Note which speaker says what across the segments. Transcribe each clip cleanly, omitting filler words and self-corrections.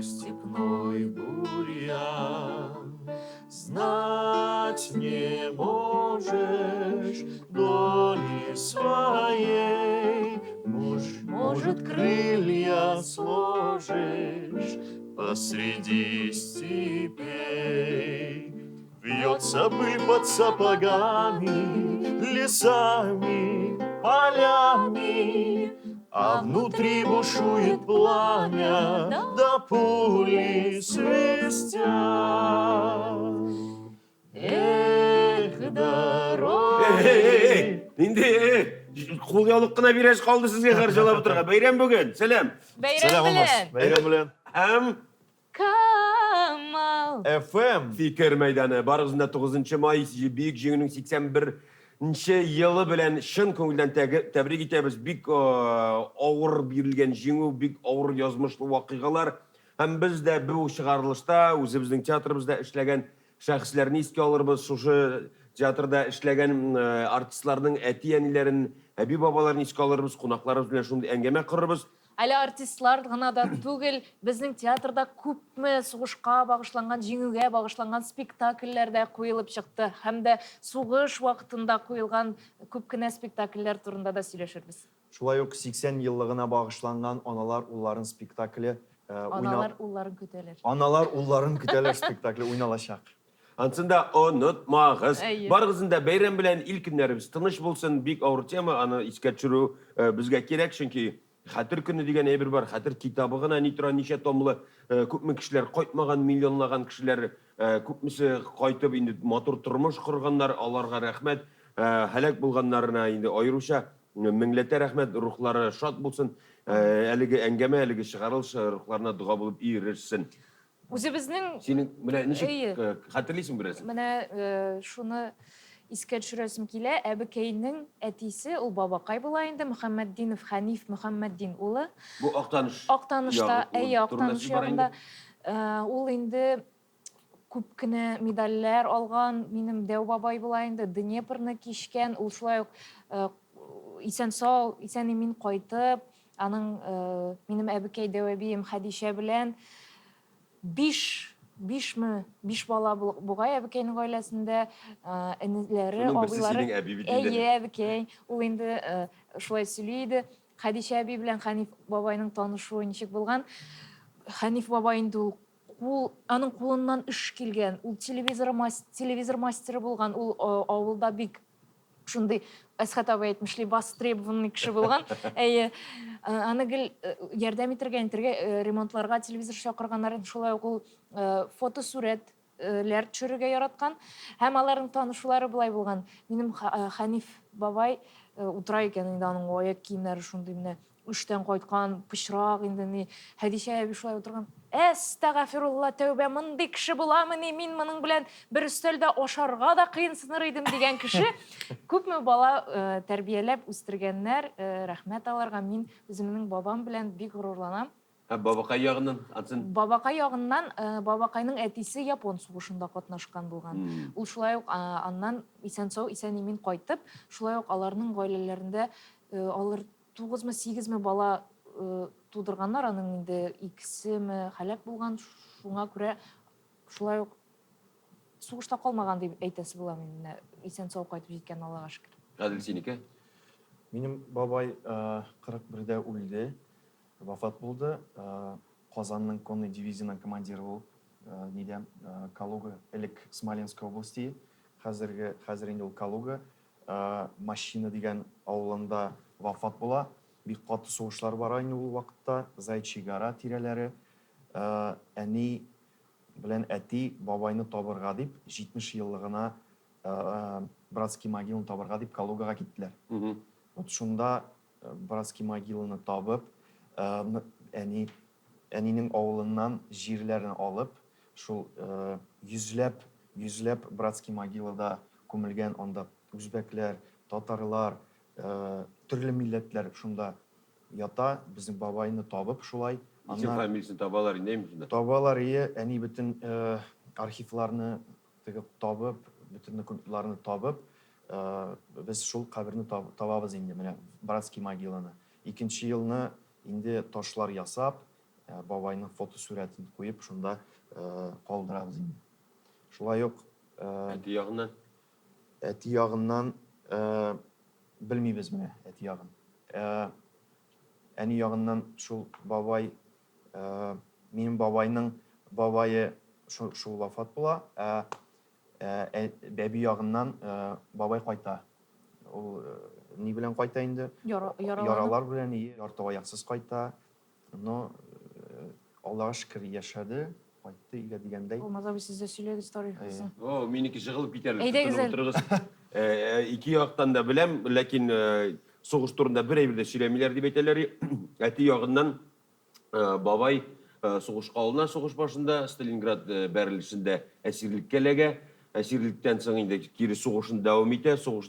Speaker 1: степной бурьян. Знать не можешь доли своей, может, крылья сложишь посреди степей. Вьется быль под сапогами, лесами, полями, а внутри бушует пламя, да пули свистят. Эх, дороги.
Speaker 2: Инде құлиялық қына береш қалды сізге қаржалап отырға. Бәйрем бүгін. Сәлем.
Speaker 1: Selam olmaz. Beyran bilen.
Speaker 2: Әм
Speaker 3: Камал.
Speaker 1: FM.
Speaker 2: Fikir Meydanı. Barızında 9 may büyük жеңінің 81-нче елы белән шын күңелдән тәбрик итәбез. Бик авыр бирелгән җиңү, бик авыр язмышлы вакыйгалар. Һәм без дә бу чыгарылышта үзебезнең театрыбызда эшләгән шәхесләрне искә алырбыз. Шушы театрда эшләгән артистларның әти-әниләрен, әби-бабаларын искә алырбыз. Кунакларыбыз белән шундый әңгәмә корырбыз.
Speaker 3: Әле артистлар гына да түгел, безнең театрда күпме сугышка багышланган, җиңүгә багышланган спектакльләр дә куелып чыкты. Һәм дә сугыш вакытында куелган күп кенә спектакльләр турында да сөйләшербез.
Speaker 1: Шулай ук 80 еллыгына багышланган Аналар улларын спектакле
Speaker 3: Аналар улларын көтәләр.
Speaker 1: Аналар улларын көтәләр спектакле уйналачак.
Speaker 2: Ансында онытмагыз.
Speaker 3: Әйе.
Speaker 2: Барыгызында бәйрәм белән ил көннәребез тыныч булсын. Бик авыр тема, аны искә төшерү безгә кирәк, чөнки Хәтер көне дигән әйбер бар. Хәтер китабы гына ни тора, ничә томлы, күпме кешеләр кайтмаган, миллионлаган кешеләр, күпмесе кайтып инде матур тормыш корганнар, аларга рәхмәт. Һәлак булганнарына инде аеруча меңләтә рәхмәт, рухлары шат булсын. Әлеге әңгәмә, әлеге чыгарылыш рухларына дуга булып ирешсен.
Speaker 3: Үзебезнең
Speaker 2: Синең менә ничек
Speaker 3: Әйе.
Speaker 2: хәтерлисең бераз?
Speaker 3: менә шуны искә төшерәсем килә. Әбекәйнең әтисе, ул бабакай була инде, Мөхәммәтдинов Хәниф Мөхәммәтдин улы.
Speaker 2: Бу актаныш.
Speaker 3: Актанышта,
Speaker 2: ягы,
Speaker 3: Актаныш
Speaker 2: турында сүз бар
Speaker 3: ягында ул инде күп кенә медальләр алган. Минем дәү бабай була инде, Днепрны кичкән. Ул шулай ук исән-сау, исән-имин кайтып, аның минем әбекәй дәү әбием Хәдишә белән 5 бала бугай әбекәйнең гаиләсендә, энеләре,
Speaker 2: Шуның берсе
Speaker 3: абыйлары.
Speaker 2: синең әби бит инде.
Speaker 3: Әйе, әбекәй. Ул инде шулай сөйли иде. Хәдишә әби белән Хәниф бабайның танышуы ничек булган? Хәниф бабай инде ул аның кулыннан эш килгән. Ул телевизор мастеры булган. Ул авылда бик шундый Әсхәт абый әйтмешли востребованный кеше булган. Әйе, аны гел ярдәм итәргә, ремонтларга телевизор чакырганнар. Шулай ук ул фотосурәтләр төшерергә яраткан. Һәм аларның танышулары булай булган. Минем Хәниф бабай утыра икән инде, аның аяк киемнәре шундый менә эштән кайткан, пычрак инде ни. Хәдишә әби шулай утырган. Әстәгъфирулла, тәүбә, мондый кеше буламыни, мин моның белән бер өстәлдә ашарга да кыенсыныр идем дигән кеше. Күпме бала тәрбияләп үстергәннәр, рәхмәт аларга. Мин үземнең бабам белән бик горурланам.
Speaker 2: Бабакай ягыннан атын.
Speaker 3: Бабакай ягыннан, бабакайның әтисе Япон сугышында катнашкан булган. Ул шулай ук аннан исән-сау, исән-имин кайтып, шулай ук аларның гаиләләрендә алар 9-8 бала тудырганнар, аның инде 2-ме һәлак булган. Шуңа күрә шулай ук сугышта калмаган дип әйтәсе була мине. Исән-сау кайтып җиткән, Аллага шөкер.
Speaker 2: Гадел синеке?
Speaker 1: Минем бабай 41-дә үлде, вафат булды. Казанның конный дивизияның командиры булып, нидә Калуга, элек Смоленск области, хәзер инде ул Калуга, Машина дигән авылында вафат була. Бик каты сугышлар бара инде ул вакытта, Зайчий гора тирәләре. Әни белән әти бабайны табырга дип 70 еллыгына Братский могиланы табырга дип Калугага киттеләр. Вот шунда Братский могиланы табып, әнинең авылыннан җирләрен алып, шул йөзләп Братский могилада күмелгән, анда үзбәкләр, татарлар, төрле милләтләр шунда ята. Безнең бабайны табып шулай.
Speaker 2: Исем фамилиясын табалар инде шунда.
Speaker 1: Табалар, әни бөтен архивларны табып, бөтен документларны табып, без шул каберне табабыз инде, менә Братский могиланы. 2нче елны инде ташлар ясап, бабайның фото сурәтен куеп, шунда калдырабыз инде. Шулай ук
Speaker 2: Әти ягыннан.
Speaker 1: әти ягыннан белмибез менә әти ягын. Әни ягыннан шул бабай, минем бабайның бабайы шул вафат була, бәби ягыннан бабай кайта. Ул ни белән кайта инде? Яралар белән, ярты аяксыз кайта. Но Аллага шөкер яшәде, кайтты илә дигәндәй.
Speaker 3: Olmazsa biz sizde söyleriz tarihini.
Speaker 2: О, минеке жыгылып китәрлек.
Speaker 3: Әйдәгез
Speaker 2: Тотынып утырыгыз. Ике яктан да беләм, ләкин сугыш турында бер әйбер дә сөйләмиләр дип әйтәләр. Әти ягыннан бабай сугышка алына, сугыш башында Сталинград бәрелешендә әсирлеккә эләгә. Әсирлектән соң инде кире сугышын дәвам итә. Сугыш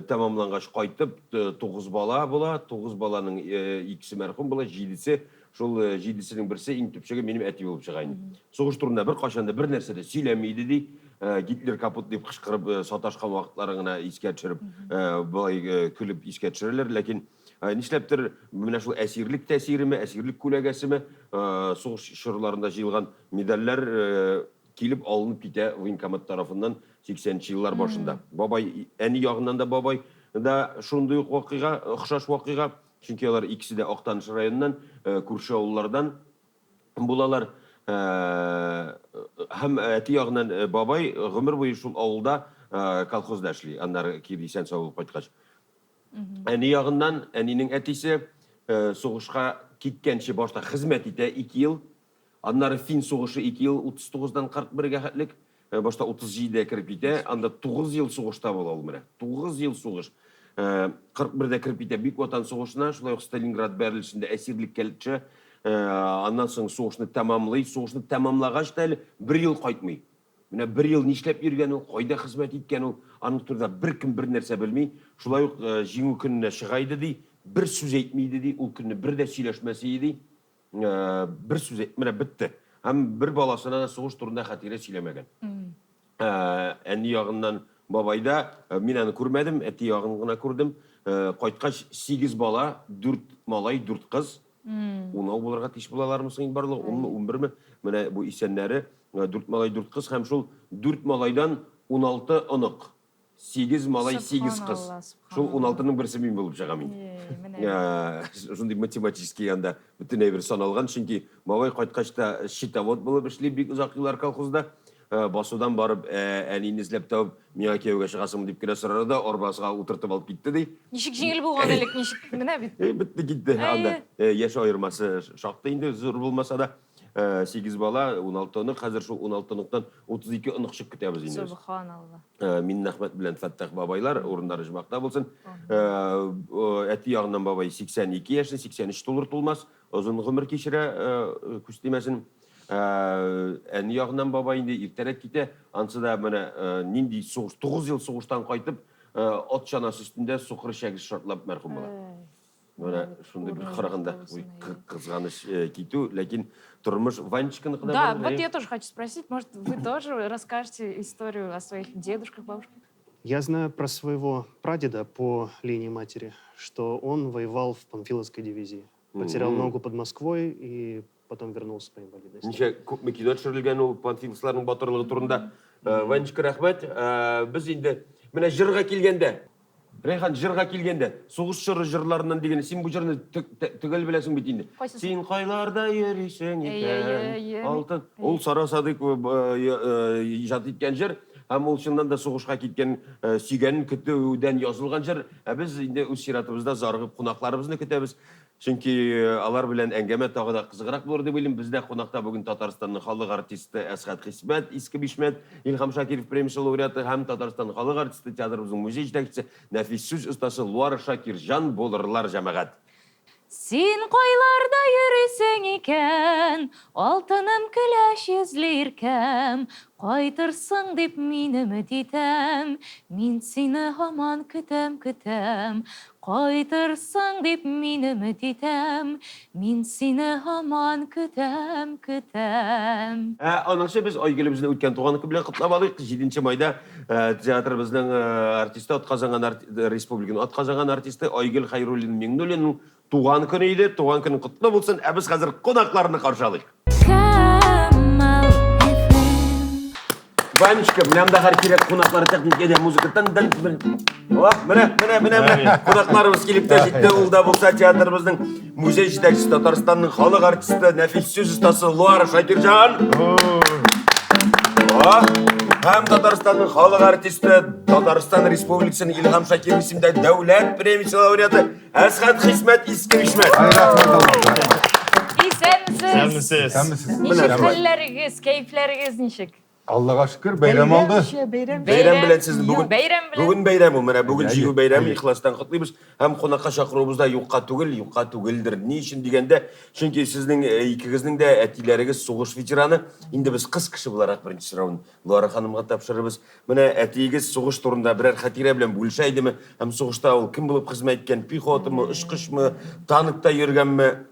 Speaker 2: тәмамлангач кайтып 9 бала була. 9 баланың икесе мәрхүм була, 7се. Шул 7сенең берсе иң төпчеге минем әти булып чыга инде. Сугыш турында бер качан да бер нәрсә дә сөйләмиде ди. Гитлер капут дип кычкырып саташкан вакытларын гына искә төшереп, булай көлеп искә төшерәләр, ләкин нишләптер менә шул әсирлек тәсиреме, әсирлек күләгәсеме, сугыш чорларында җыелган медальләр килеп алынып китә военкомат тарафыннан 80нче еллар башында. Бабай, әни ягыннан да бабай да шундый ук вакыйга, охшаш вакыйга, чөнки алар икесе дә Актаныш районыннан, күрше авыллардан булалар. Һәм әти ягыннан бабай гомер буе шул авылда колхозда эшли, аннары кире исән сау булып кайткач. Әни ягыннан әнинең әтисе сугышка киткәнче башта хезмәт итә 2 ел. Аннары фин сугышы 2 ел 39-дан 41-гә хәтлек, башта 37-дә кирип китә, анда 9 ел сугышта була ул менә. 9 ел сугыш. 41-дә кирип китә Бик Ватан сугышына, шулай ук Сталинград бәрелешендә әсирлеккә элче, аннан соң сугышны тәмамлый, сугышны тәмамлагач та әле 1 ел кайтмый. Менә 1 ел нишләп йөргән ул, кайда хезмәт иткән ул, аның турында беркем бер нәрсә белми. Шулай ук җиңү көненә чыга иде ди, бер сүз әйтми иде ди, ул көнне бер дә сөйләшмәсе иде. Бер сүз менә бетте. Һәм бер баласына да сугыш турында хәтирә сөйләмәгән. Әни ягыннан бабайда мин аны күрмәдем, әти ягын гына күрдем. Кайткач 8 бала, 4 малай, 4 кыз. 10 булырга тиеш булалармы соң барлыгы, 10-мы, 11-ме? Менә бу исәннәре 4 малай, 4 кыз һәм шул 4 малайдан 16 онык. 8 малай, 8 кыз. Шул 16-ның берсе мин булып чыгам инде. Шундый математический анда бөтенләй бер саналган, чөнки бабай кайткач та счетовод булып эшли бик озак еллар колхозда. Басудан барып, әнине эзләп табып, миңа кияүгә чыгасыңмы дип кенә сорады да, арбасыга утыртып алып китте ди.
Speaker 3: Ничек җиңел булган элек, ничек менә бит.
Speaker 2: Бетте китте анда. Яшь айырмасы шактый инде, зур булмаса да 8 бала, 16 онык, хәзер шул 16 оныктан 32 онык чыгып китәбез инде.
Speaker 3: Субханалла.
Speaker 2: Мин Әхмәт белән Фәттах бабайлар, урыннары җмакта булсын. Әти ягыннан бабай 82 яшь, 83 тулыр тулмас, озын гомер кичерә, күз тимәсен. Әни ягыннан бабай инде иртәрәк китә, ансы да менә нинди сугыш, 9 ел сугыштан кайтып, ат чанасы өстендә сукыр чәгез шартлап мәрхүм була. Менә шундый бер караганда кызганыч китү, ләкин тормыш Ванечканы кына
Speaker 3: Да, вот я тоже хочу спросить, может, вы тоже расскажете историю о своих дедушках, бабушках?
Speaker 4: Я знаю про своего прадеда по линии матери, что он воевал в Панфиловской дивизии. Потерял ногу под Москвой и потом вернулся по инвалидности.
Speaker 2: Ничә күпме кино төшерелгән ул панфиловларның батырлыгы турында. Ванечка, рәхмәт. Без инде менә җырга килгәндә, Рәйхан җырга килгәндә, сугыш җыры җырларыннан дигән, син бу җырны төгәл беләсең бит инде. Син кайларда йөрисең икән, алтын. Ул Сара Садык иҗат иткән җыр, һәм ул чыннан да сугышка киткән сөйгәнен көтүдән язылган җыр. Без инде үз чиратыбызда зарыгып кунакларыбызны көтәбез. Чөнки алар белән әңгәмә тагы да кызыграк булыр дип уйлыйм. Бездә кунакта бүген Татарстанның халык артисты Әсгать Хисмәт, Иске Бишмәт, Илһам Шакиров премия лауреаты һәм Татарстанның халык артисты, театрыбызның музей җитәкчесе, нәфис сүз остасы Луар Шакирҗан булырлар җәмәгать.
Speaker 3: Син кайларда йөрисең икән, алтыным көләч йөзле иркәм, кайтырсың дип мин өмет итәм, мин сине һаман көтәм, Кайтырсың дип мин өмет итәм, мин сине һаман көтәм, көтәм.
Speaker 2: Аныңша без Айгөлебезне үткән туган көне белән котлап алыйк. 7 майда театрыбызның артисты, атказанган республиканың атказанган артисты Айгөл Хайруллин Миңнуллинның туган көне иде. Туган көнең котлы булсын. Без хәзер кунакларны каршы алыйк.
Speaker 3: Камал FM.
Speaker 2: Ванечка, белән дә һәр кирәк кунаклар техникада музыкадан менә кунакларыбыз килеп тә җитте. Ул да булса театрыбызның музей җитәкчесе, Татарстанның халык артисты, нәфис сүз остасы Луар Шакирҗан. Һәм Татарстанның халык артисты, Татарстан Республикасының Илһам Шакиров исемендә дәүләт премиясе лауреаты Әсгать Хисмәт Иске-Ишмәт.
Speaker 3: Исәнмесез. Ничек хәлләрегез, кәйфләрегез ничек?
Speaker 5: Аллаға шүкір, бәйрам алды.
Speaker 2: Бәйрәм белән сезне
Speaker 3: Бәйрәм белән.
Speaker 2: бүген бәйрәм ул. Менә бүген җиңү бәйрәме, ихластан котлыйбыз. Һәм кунакка чакыруыбыз да юкка түгелдер. Ни өчен дигәндә, чөнки сезнең икегезнең дә әтиләрегез сугыш ветераны. Инде без кыз кеше буларак беренче сораун Луара ханымга тапшырырбыз. Менә әтиегез сугыш турында берәр хатирә белән бүлешә идеме? Һәм сугышта ул кем булып хезмәт иткән? Пехотамы, очкычмы, танкта йөргәнме?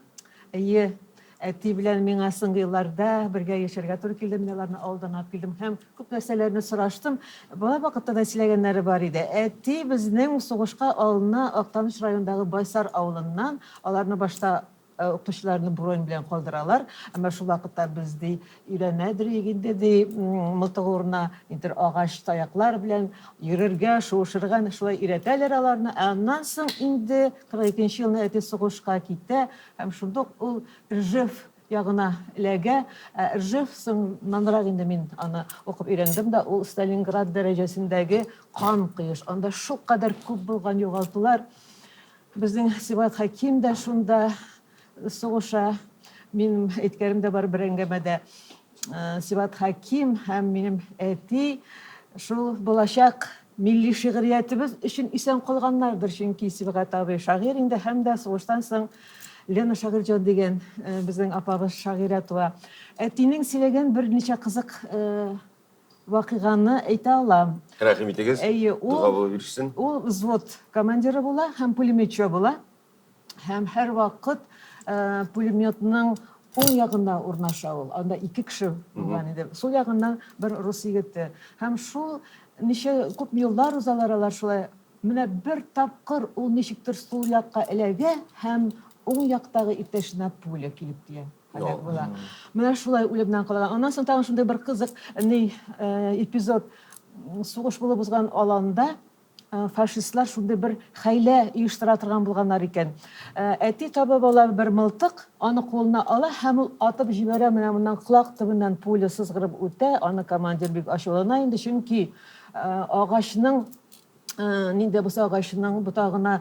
Speaker 6: Әйе, әти белән миңа соңгы елларда бергә яшәргә туры килде. Мин аларны алдан алып килдем һәм күп нәрсәләрне сораштым. Бала вакытта да сөйләгәннәре бар иде. Әти безнең сугышка алына Актаныш районындагы Байсар авылыннан, аларны башта укытучыларны бронь белән калдыралар. Әмма шул вакытта бездә өйрәнәдер инде ди мылтыгырына интер агач таяклар белән йөрергә, шуышырга шулай өйрәтәләр аларны. Аннан соң инде 42нче елны әти сугышка китә һәм шундук ул Ржев ягына эләгә. Ржев соңнанрак инде мин аны укып өйрәндем дә, ул Сталинград дәрәҗәсендәге кан кыеш. Анда шулкадәр күп булган югалтулар. Безнең Сибат Хаким да шунда сугыша. Мин әйткәнем дә бар бер әңгәмәдә. Сибат Хаким һәм минем әти шул булачак милли шигъриятыбыз өчен исән калганнардыр, чөнки Сибгат абый шагыйрь инде һәм дә сугыштан соң Лена Шагирҗан дигән безнең апабыз шагыйрә туа. Әтинең сөйләгән берничә кызык вакыйганы әйтә алам.
Speaker 2: Рәхим итегез.
Speaker 6: Әйе,
Speaker 2: Дуга булып бирсен.
Speaker 6: ул взвод командиры була һәм пулеметчы була. Һәм һәр вакыт пулеметның уң ягында урнаша ул. Анда 2 кеше булган иде. Сул ягыннан бер рус егете. Һәм шул ничә күп еллар узалар шулай. Менә бер тапкыр ул ничектер сул якка эләгә һәм уң яктагы иптәшенә пуля килеп тия. Һәлак була. Менә шулай үлемнән калган. Аннан соң тагын шундый бер кызык эпизод сугыш булып узган аланда фашистлар шундый бер хәйлә оештыра торган булганнар икән. Әти табып ала бер мылтык, аны кулына ала һәм ул атып җибәрә, менә моннан колак төбеннән пуля сызгырып үтә. Аны командир бик ачулана инде, чөнки агачның нинди булса агачның ботагына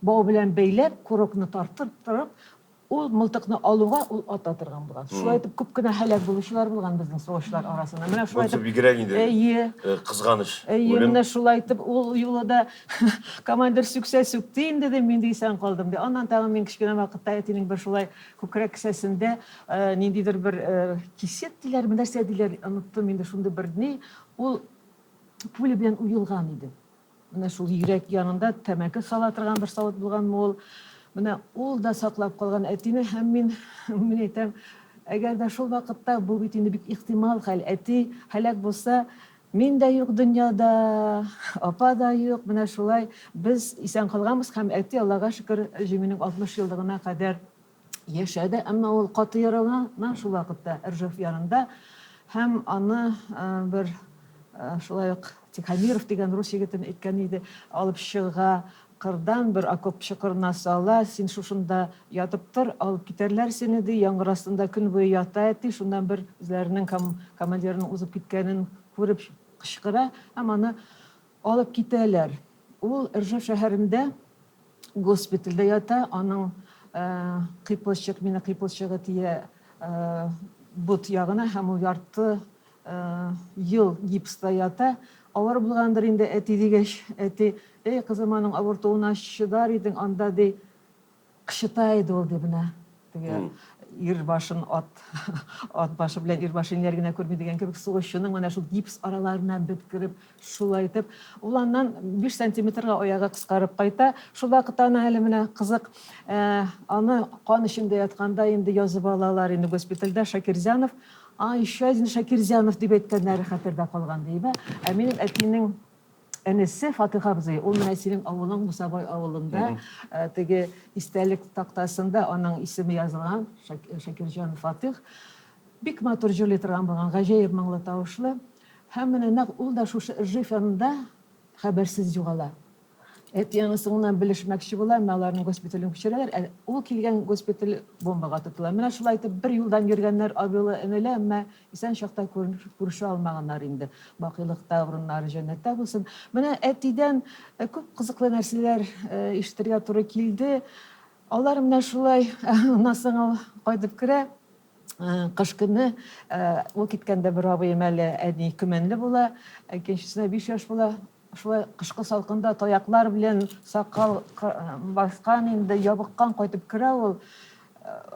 Speaker 6: бау белән бәйләп, курокны тартып торып, ул мылтыкны алуга ул ата торган булган. Шулай итеп күп кенә һәлак булучылар булган безнең сугышлар арасында. Менә шулай
Speaker 2: Булса
Speaker 6: итеп
Speaker 2: бигрәк инде.
Speaker 6: Әйе.
Speaker 2: Кызганыч.
Speaker 6: Әйе, менә шулай итеп ул юлда командир сүксә сүкте инде дә мин исән калдым ди. Аннан тагын мин кичкенә вакытта әтинең бер шулай күкрәк кесәсендә ниндидер бер кисет диләр, нәрсә диләр, оныттым инде шундый бер ни. Ул пуля белән уелган иде. Менә шул йөрәк янында тәмәке сала торган бер савыт булганмы ул. Менә ул да саклап калган әтине һәм мин әйтәм, әгәр дә шул вакытта бу бит инде бик ихтимал хәл. Әти һәлак булса, мин дә юк дөньяда, апа да юк. Менә шулай без исән калганбыз һәм әти Аллага шөкер җиңүнең 60 еллыгына кадәр яшәде. Әмма ул каты яралана шул вакытта Ржев янында һәм аны бер шулай ук Тихомиров дигән рус егетен әйткән иде, алып чыга кырдан бер окоп чокырына сала, син шушында ятып тор, алып китәрләр сине ди, яңгыр астында көн буе ята әти, шундан бер үзләренең командирының узып киткәнен күреп кычкыра, һәм аны алып китәләр. Ул Ржев шәһәрендә госпитальдә ята, аның кыйпылчык, мине кыйпылчыгы тия бут ягына һәм ул ярты ел гипста ята. Авыр булгандыр инде әти дигәч, әти, кызым, аның авыртуына чыдар идең, анда ди кычыта иде ул ди менә. Теге ир башын ат башы белән ир башы инәр генә күрми дигән кебек сугышчының менә шул гипс араларыннан беткереп, шулай итеп, ул аннан 5 сантиметрга аягы кыскарып кайта. Шул вакытта аны әле менә кызык, аны кан эчендә ятканда инде язып алалар инде госпитальдә Шакирзянов, еще один Шакирзянов дип әйткәннәре хәтердә калган дип. Минем әтинең Энесе Фатыха абзый, ул менә синең авылың Мусабай авылында, теге истәлек тактасында аның исеме язылган, Шакирҗан Фатых. Бик матур җырлый торган булган, гаҗәеп моңлы тавышлы. Һәм менә нәкъ ул да шушы Ржев янында хәбәрсез югала. Яңы соңыннан белешмәкче була, аларның госпитален күчерәләр. Ул килгән госпиталь бомбага тотыла. Менә шулай итеп бер юлдан йөргәннәр абыйлы энеле, әмма исән чакта күрешә алмаганнар инде. Бакыйлыкта урыннары җәннәттә булсын. Менә әтидән күп кызыклы нәрсәләр ишетергә туры килде. Алар менә шулай насың кайтып керә. Кыш көне ул киткәндә бер абыем әле әни көмәнле була, икенчесенә 5 яшь була. Шулай кышкы салкында таяклар белән сакал баскан инде, ябыккан кайтып керә ул.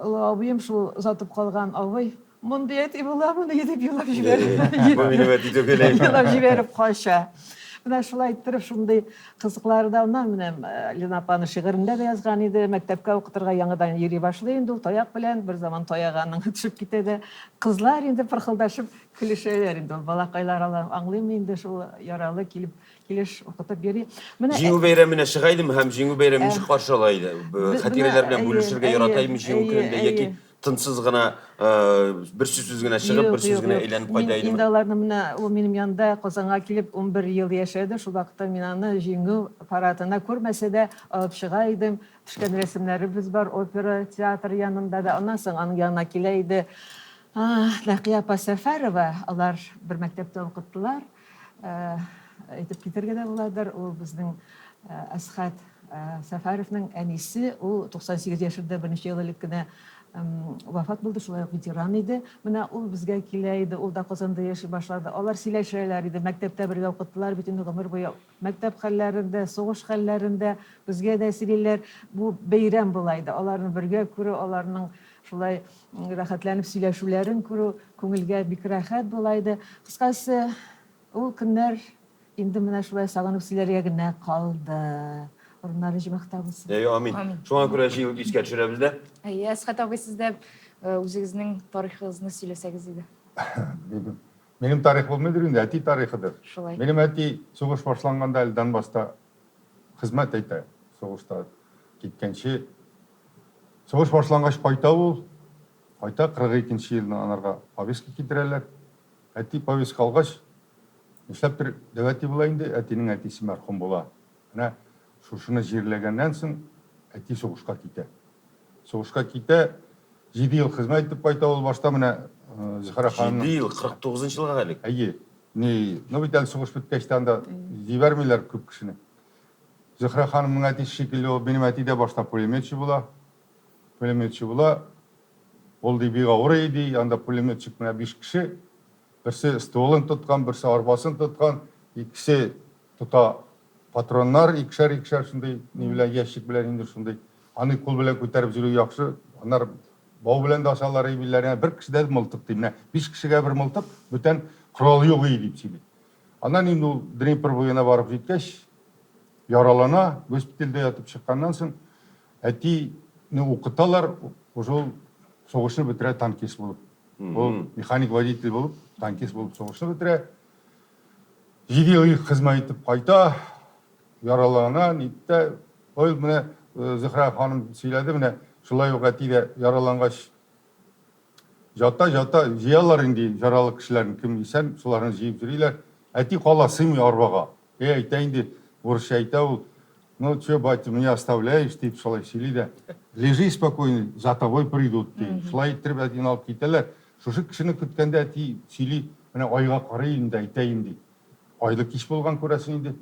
Speaker 6: Абыем шул озатып калган абый, мондый әти буламы дип елап җибәрә.
Speaker 2: Бу минем әти түгел.
Speaker 6: Елап җибәреп кача. Менә шулай иттереп шундый кызыклардан менә Лена апаның шигырендә дә язган иде. Мәктәпкә укытырга яңадан йөри башлый инде ул таяк белән, бер заман таяганың төшеп китә дә. Кызлар инде пырхылдашып көлешәләр инде. Балакайлар аңлыймы инде шул яралы килеп килеш укытып йөри. Менә
Speaker 2: Җиңү бәйрәменә чыгайдым һәм җиңү бәйрәмен ничек каршылайды? Хатирәләр белән бүлешергә яратаймы җиңү көнендә яки тынсыз гына бер сүзсез генә чыгып, бер сүз генә әйләнеп кайта
Speaker 6: Инде аларны менә ул минем янда Казанга килеп 11 ел яшәде. Шул вакытта мин аны җиңү парадына күрмәсә дә алып чыга идем. Төшкән рәсемнәребез бар опера театр янында да. Аннан соң аның янына килә иде. Нәкия апа Сәфәрова, алар бер мәктәптә укыттылар. Әйтеп китергә дә буладыр. Ул безнең Әсхәт Сәфәровның әнисе, ул 98 яшендә берничә ел элек кенә вафат булды, шулай ук ветеран иде. Менә ул безгә килә иде, ул да Казанда яши башлады. Алар сөйләшәләр иде, мәктәптә бергә укыттылар бит инде гомер буе. Мәктәп хәлләрендә, сугыш хәлләрендә безгә дә сөйлиләр. Бу бәйрәм була иде. Аларны бергә күрү, аларның шулай рәхәтләнеп сөйләшүләрен күрү күңелгә бик рәхәт була иде. Кыскасы, ул көннәр инде менә шулай сагынып сөйләргә генә калды. Урыннары җимәктә булсын.
Speaker 2: Амин. Шуңа күрә җыелып искә төшерәбез дә.
Speaker 3: Әсхәт абый, сез дә үзегезнең тарихыгызны сөйләсәгез иде.
Speaker 5: Benim tarih bulmadır indi, әти tarixidir.
Speaker 3: Шулай.
Speaker 5: Benim әти soğuş başlanğanda әлі Донбасста хезмәт итә, soğuşta киткәнче. Soğuş başlanгач кайта ул, кайта 42-нче елны анарга повестка китерәләр. Әти повестка алгач, нишләптер дәвәти була инде, әтинең әтисе мәрхүм була. Менә шушыны җирләгәннән соң әти сугышка китә. Сугышка китә, 7 ел хезмәт итеп кайта ул башта менә Зөһрә ханым.
Speaker 2: 7 ел 49-нчы елга элек.
Speaker 5: Әйе. Ну бит әле сугыш беткәч анда җибәрмиләр күп кешене. Зөһрә ханымның әтисе шикелле ул минем әти дә башта пулеметчы була. Ул ди бик авыр иде, анда пулеметчик менә 5 кеше. Берсе стволын тоткан, берсе арбасын тоткан, икесе тота патроннар, икешәр шундай ни белән ящик белән инде шундай. Аны кул белән күтәреп йөрү яхшы. Аннар бау белән дә асалар биләренә бер кеше дә мылтык дине. 5 кешегә бер мылтык, бүтән корал юк иде дип сөйли. Аннан инде ул Днепр буена барып җиткәч, яралана, госпитальдә ятып чыкканнан соң әтине укыталар, ул сугышны бетерә танкист булып. Ул механик водитель булып, танкист булып сугышны бетерә. 7 ел хезмәт итеп кайта, яралана, нитә. Ой, менә Зөһрә ханым сөйләде, менә шулай ук әти дә яралангач жата җыялар инде яралы кешеләрне, кем исән, шуларны җыеп йөриләр. Әти кала сыймый арбага. Әйтә инде, урысча әйтә ул. Ну, что, батя, меня оставляешь, дип шулай сөйли дә. Лежи спокойно, за тобой придут, ди. Шулай иттереп әтине алып китәләр. Шушы кешене көткәндә әти сөйли, менә айга карый инде, әйтәйин ди. Айлы кич булган күрәсең инде.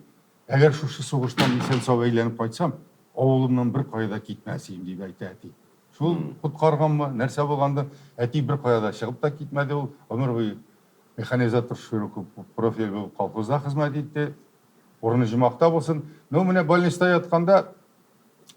Speaker 5: Әгәр шушы сугыштан исән сау әйләнеп кайтсам, авылымнан бер кайда китмәсем дип әйтә әти. Шул коткарганмы, нәрсә булганды, әти бер кайда чыгып та китмәде ул. Гомер буе механизатор шурук профиль булып колхозда хезмәт итте. Урыны җимакта булсын. Ну, менә больниста ятканда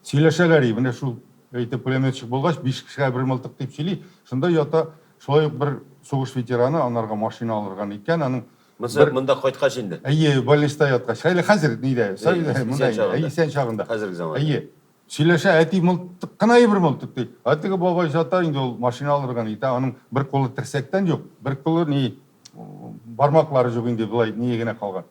Speaker 5: сөйләшәләр, менә шул әйтеп пулеметчик болғаш 5 кішіге 1 мылтық деп сөйлей. Сонда ята шулай бір соғыш ветераны анарға машина алырған екен. Аның
Speaker 2: Мында қайтқаш енді.
Speaker 5: Больниста ятқаш. Әлі қазір нейде, сен шағында.
Speaker 2: Қазіргі заманда.
Speaker 5: Сөйлеше әти мылтық, қынай 1 мылтық дейді. Әтігі бабай жата, енді ол машина алырған дейді. Аның бір қолы тірсектен жоқ, бір қолы бармақлары жоқ енді бұлай негіне қалған.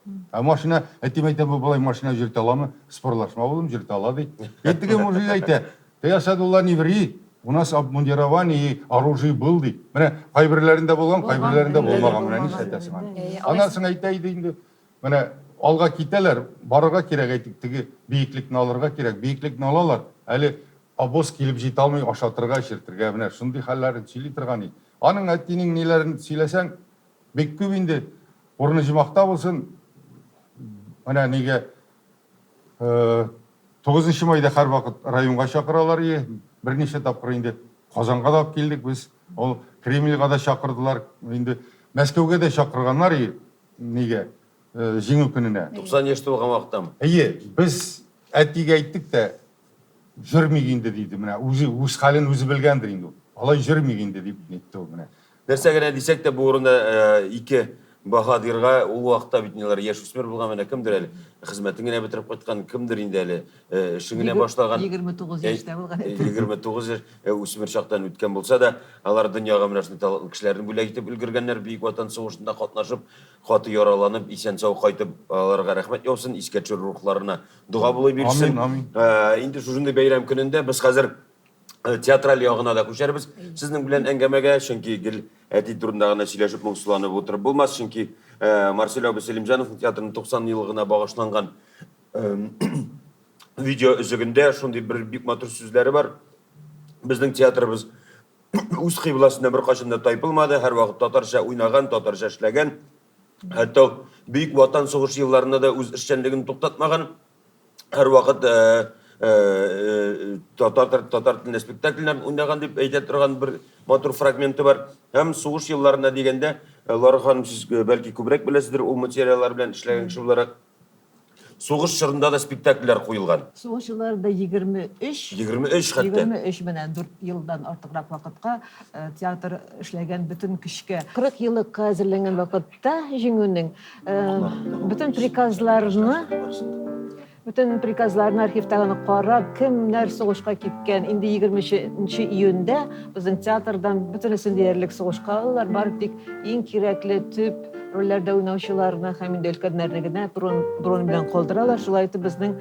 Speaker 5: Машина, әтем бұлай машина жүрте аламы? Спорлашма болым, жүрте ала дейді. Әттіге мужик айты, ты Асадулла не ври, у нас обмундирование и оружие был дейді. Міне, қайбірлерінде болған, қайбірлерінде болмаған. Міне, неше айтасың? Анасын айтайды енді, міне, алға кетелер, барыға керек әйтіктігі, бейікліктің алырға керек, бейікліктің алалар, әлі абос келіп жете алмай ашатырға, шертірге, міне, шынды халларын сөйлей тұрған еді. Аның әттенің нелерін сөйлесең, бек көп енді, орны жымақта болсын, міне, неге 9 майда қар вақыт районға шақыралар е, бірнеше тапқыр енді Қазанға да келдік біз, ол Кремльға да шақырдылар, енді Мәскеуге де шақырғанлар е, неге, жеңу күніне.
Speaker 2: 90 ешті болған уақыттамы?
Speaker 5: Біз әттеге айттық та, жүрмегенді дейді, міне, өз халін өзі білгендір енді. Алай жүрмегенді деп нетті ол, міне.
Speaker 2: Нәрсәгіне десек те бұл орында ике Бахадирға ол уақытта бітінелер еш өсмер болған мәне кімдір әлі? Қызметіңіне бітіріп қайтқан кімдір енді әлі? Шыңіне баштаған?
Speaker 6: 29 ешті болған.
Speaker 2: 29 өсмер шақтан өткен болса да, алар дүнияға мінашыны талатын кішілердің бөлек етіп үлгіргенлер бейік ватан соғышында қатнашып, қаты яраланып, исен сау қайтып, аларға рахмет яусын, искетші рухларына дұға болай берсін. Енді шужынды бәйрам күнінде біз қазір театрал яғына да көшербіз. Сіздің білен әңгәмәгә, чөнки гел әти турындагына сөйләшеп моңсуланып отырып булмас, чөнки Марсель Абыселимжановның театрының 90 еллыгына багышланган видео үзегендә шундый бер бик матур сүзләре бар. Безнең театрыбыз үз кыйбласында бер качанда тайпылмады, һәр вакыт татарча уйнаган, татарча эшләгән. Хәтта бөек ватан сугышы елларында да үз эшчәнлеген туктатмаган. Һәр вакыт татар тілінде спектакльлерін ойнаған деп әйтә тұрған бір матур фрагменті бар. Һәм сугыш елларына дегенде, Лара ханым, сіз бәлки күбрәк беләсездер, ул материаллар белән эшләгән кеше буларак. Сугыш чорында да спектакльләр куелган.
Speaker 6: Сугыш елларында 23
Speaker 2: хәтта.
Speaker 6: 23 менән 4 елдан артыграк вакытка театр эшләгән бөтен көчкә 40 еллыкка әзерләнгән вакытта җиңүнең Bütün prikazlarını arxivtağını qarab, kimler soğuşqa kipken, indi 20 iyunda bizim teatrdan bütünüsün deyerlik soğuşqa alırlar. Barıp dik, en kirekli tüp rollerde oynayışılarını, hem indi ülkədənərligine burun bilen qolduralar. Şulaydı bizden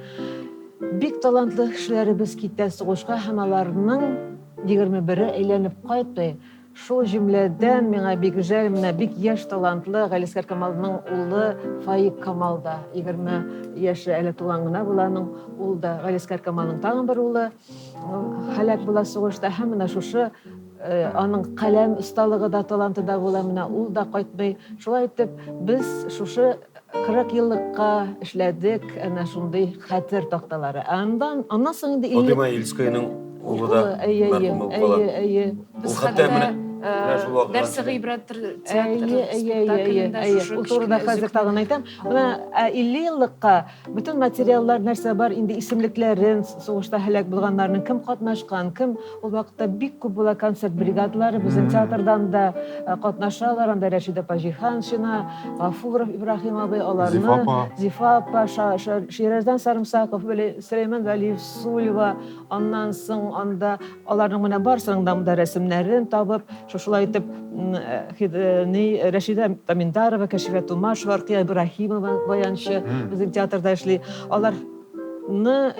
Speaker 6: bik talantlı kişilerimiz kitte soğuşqa hamalarının 21'i eğlenip qaytdı. Şu cümleden mena bik güzel, mena bik yaş talantlı Галискар Камалның улы Фаик Камал да 20 yaşı әле тулангына буланың ул да Галискар Камалның тагын бер улы халак була сугышта һәм менә шушы аның каләм осталыгы да таланты да була, менә ул да кайтмый. Шулай итеп без шушы 40 еллыкка эшләдек, әнә шундый хәтер такталары. Аннан соң инде
Speaker 2: Фатима Ильскаяның улы да мәрхүм булган.
Speaker 3: Biz Дәрсе гыйбрәттер театрында
Speaker 6: ул турыда хәзер тагын әйтәм. Менә 50 еллыкка bütün материаллар нәрсә бар, инде исемлекләрен, сугышта һәлак булганнарның кем катнашкан, кем ул вакытта бик күп була концерт бригадалары безнең театрдан да катнашалар. Анда Рәшидә Паҗиханшина, Гафуров Ибраһим абый, аларны Зифа апа, Шираздан Сарымсаков, Сөләйман Вәлиев Сулева, аннан соң анда аларның менә барсының да рәсемнәрен табып, шулай итеп Рәшидә Таминдарова, Кәшифә Тумашева, Рәкия Ибраһимова баянчы безнең театрда эшли. Аларны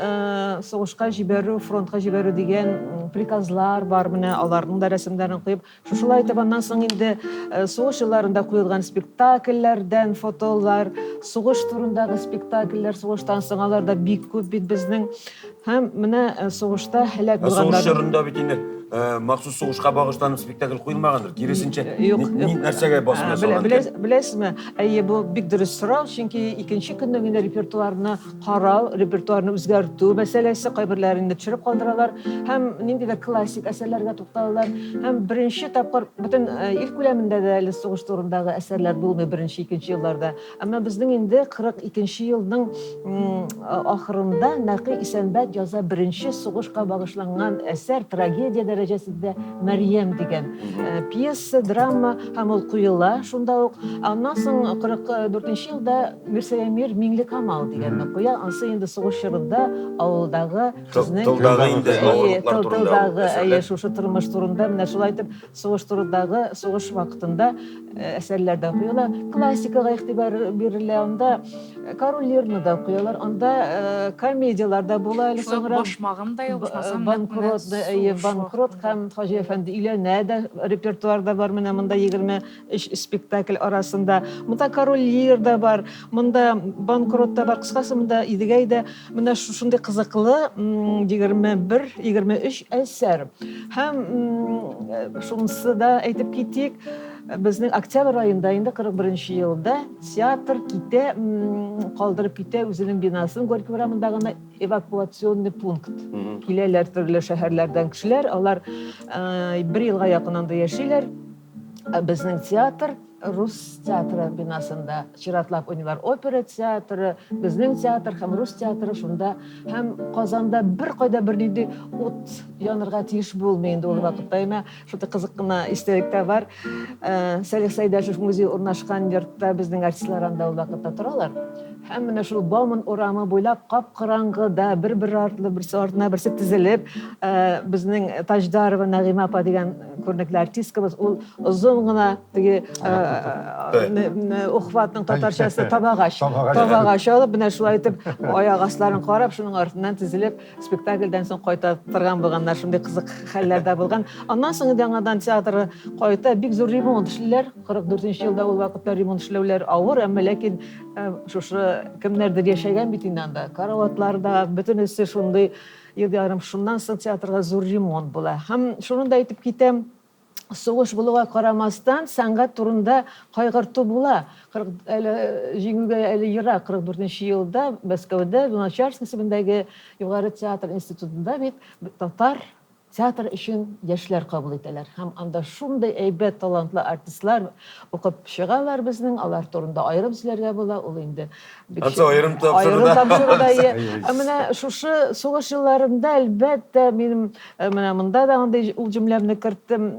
Speaker 6: сугышка җибәрү, фронтка җибәрү дигән приказлар бар, менә аларның да рәсемнәрен куеп, шулай итеп аннан соң инде сугыш елларында куелган спектакльләрдән фотолар, сугыш турындагы спектакльләр, сугыштан соң аларда бик күп бит безнең һәм менә сугышта һәлак булганнар.
Speaker 2: Сугыш чорында бит инде махсус сугышка багышланып спектакль куелмагандыр. Киресинче,
Speaker 6: Юк,
Speaker 2: нәрсәгә басым ясалган?
Speaker 6: Беләсезме, әйе, бу бик дөрес сорау, чөнки икенче көннең инде репертуарны карау, репертуарны үзгәртү мәсьәләсе кайберләрен төшереп калдыралар, һәм ниндидер классик әсәрләргә тукталалар, һәм беренче тапкыр бөтен ил күләмендә дә әле сугыш турындагы әсәрләр булмый беренче, икенче елларда. Әмма безнең инде 42нче елның ахырында Нәкый Исәнбәт яза беренче сугышка багышланган әсәр, трагедия дәрәҗәсендә Мәрьям дигән пьеса, драма, һәм ул куела шунда ук. Аннан соң 44нче елда Мирсәямир Миңлекамал дигәнне куя. Ансы инде сугыш чорында авылдагы
Speaker 2: Тылдагы инде авырлыклар турында
Speaker 6: әйе, шушы тормыш турында, менә шулай итеп сугыш турындагы, сугыш вакытында әсәрләрдә куела. Классикага игътибар бирелә, анда Король Лирны да куялар, анда комедиялар да була әле соңрак.
Speaker 3: Башмагым да юк, башмасам
Speaker 6: Банкрот һәм Хаҗи әфәнде өйләнә дә репертуарда бар, менә монда 23 спектакль арасында. Монда Король Лир да бар, монда Банкрот да бар, кыскасы монда Идегәй дә менә шушындый кызыклы 21-23 әсәр. Һәм шунысы да әйтеп китик, безнең октябрь айында инде 41нче елда театр китә, калдырып китә үзенең бинасын, Горький урамындагы эвакуационный пункт. Киләләр төрле шәһәрләрдән кешеләр, алар 1 елга якын анда яшиләр. Безнең театр Рус театры бинасында чиратлап уйныйлар. Опера театры, безнең театр һәм Рус театры шунда, һәм Казанда бер кайда бернинди ут янырга тиеш булмый инде ул вакытта. Әмма шундый кызык кына истәлектә бар. Сәлих Сәйдәшев музей урнашкан йортта безнең артистлар анда ул вакытта торалар. Һәм менә шул Бауман урамы буйлап кап-караңгыда бер артлы берсе артына берсе тезелеп, безнең Таждарова Нәгыймә апа дигән күренекле артисткабыз, ул озын гына теге ухватның татарчасы табагач алып, менә шулай итеп аяк асларын карап, шуның артыннан тезелеп спектакльдән соң кайта торган булганнар, шундый кызык хәлләрдә булган. Аннан соң яңадан театры кайта бик зур ремонт эшлиләр. 44нче елда ул вакытта ремонт эшләүләр авыр, әмма ләкин шушы кемнәрдер яшәгән бит инде анда. Караватларда бөтенесе шундый ярым, шуннан соң театрга зур ремонт була. Һәм шуны да әйтеп китәм, сугыш булуга карамастан сәнгать турында кайгырту була. Җиңүгә әле ерак 44нче елда Мәскәүдә Луначарск исемендәге югары театр институтында бит татар театр өчен яшьләр кабул итәләр. Һәм анда шундый әйбәт талантлы артистлар укып чыгалар безнең, алар турында аерым сөйләргә була. Ул инде
Speaker 2: аерым тапшыруда.
Speaker 6: Менә шушы сугыш елларында әлбәттә минем менә монда да андый ул җөмләмне керттем.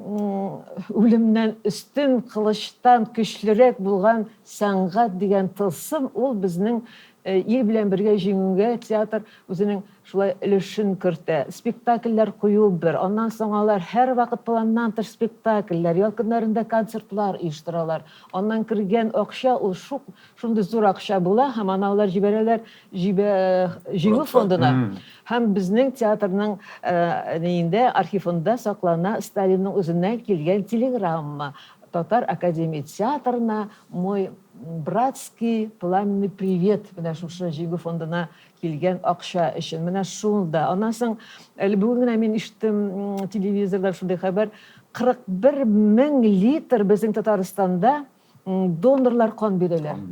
Speaker 6: Үлемнән өстен, кылычтан көчлерәк булган сәнгать дигән тылсым, ул безнең ил белән бергә җиңүгә театр үзенең шулай өлешен кертә. Спектакльләр кую бер. Аннан соң алар һәр вакыт планнан тыш спектакльләр, ял көннәрендә концертлар оештыралар. Аннан кергән акча ул шундый зур акча була, һәм аналар җибәрәләр җиңү фондына. Һәм безнең театрның инде архивында саклана Сталинның үзеннән килгән телеграмма. Татар академия театрына мой братский пламенный привет, менә шушы җиңү фондына килгән акча өчен. Менә шунда. Аннан соң әле бүген генә мин ишеттем телевизорда шундый хәбәр, 41,000 литр безнең Татарстанда донорлар кан бирәләр.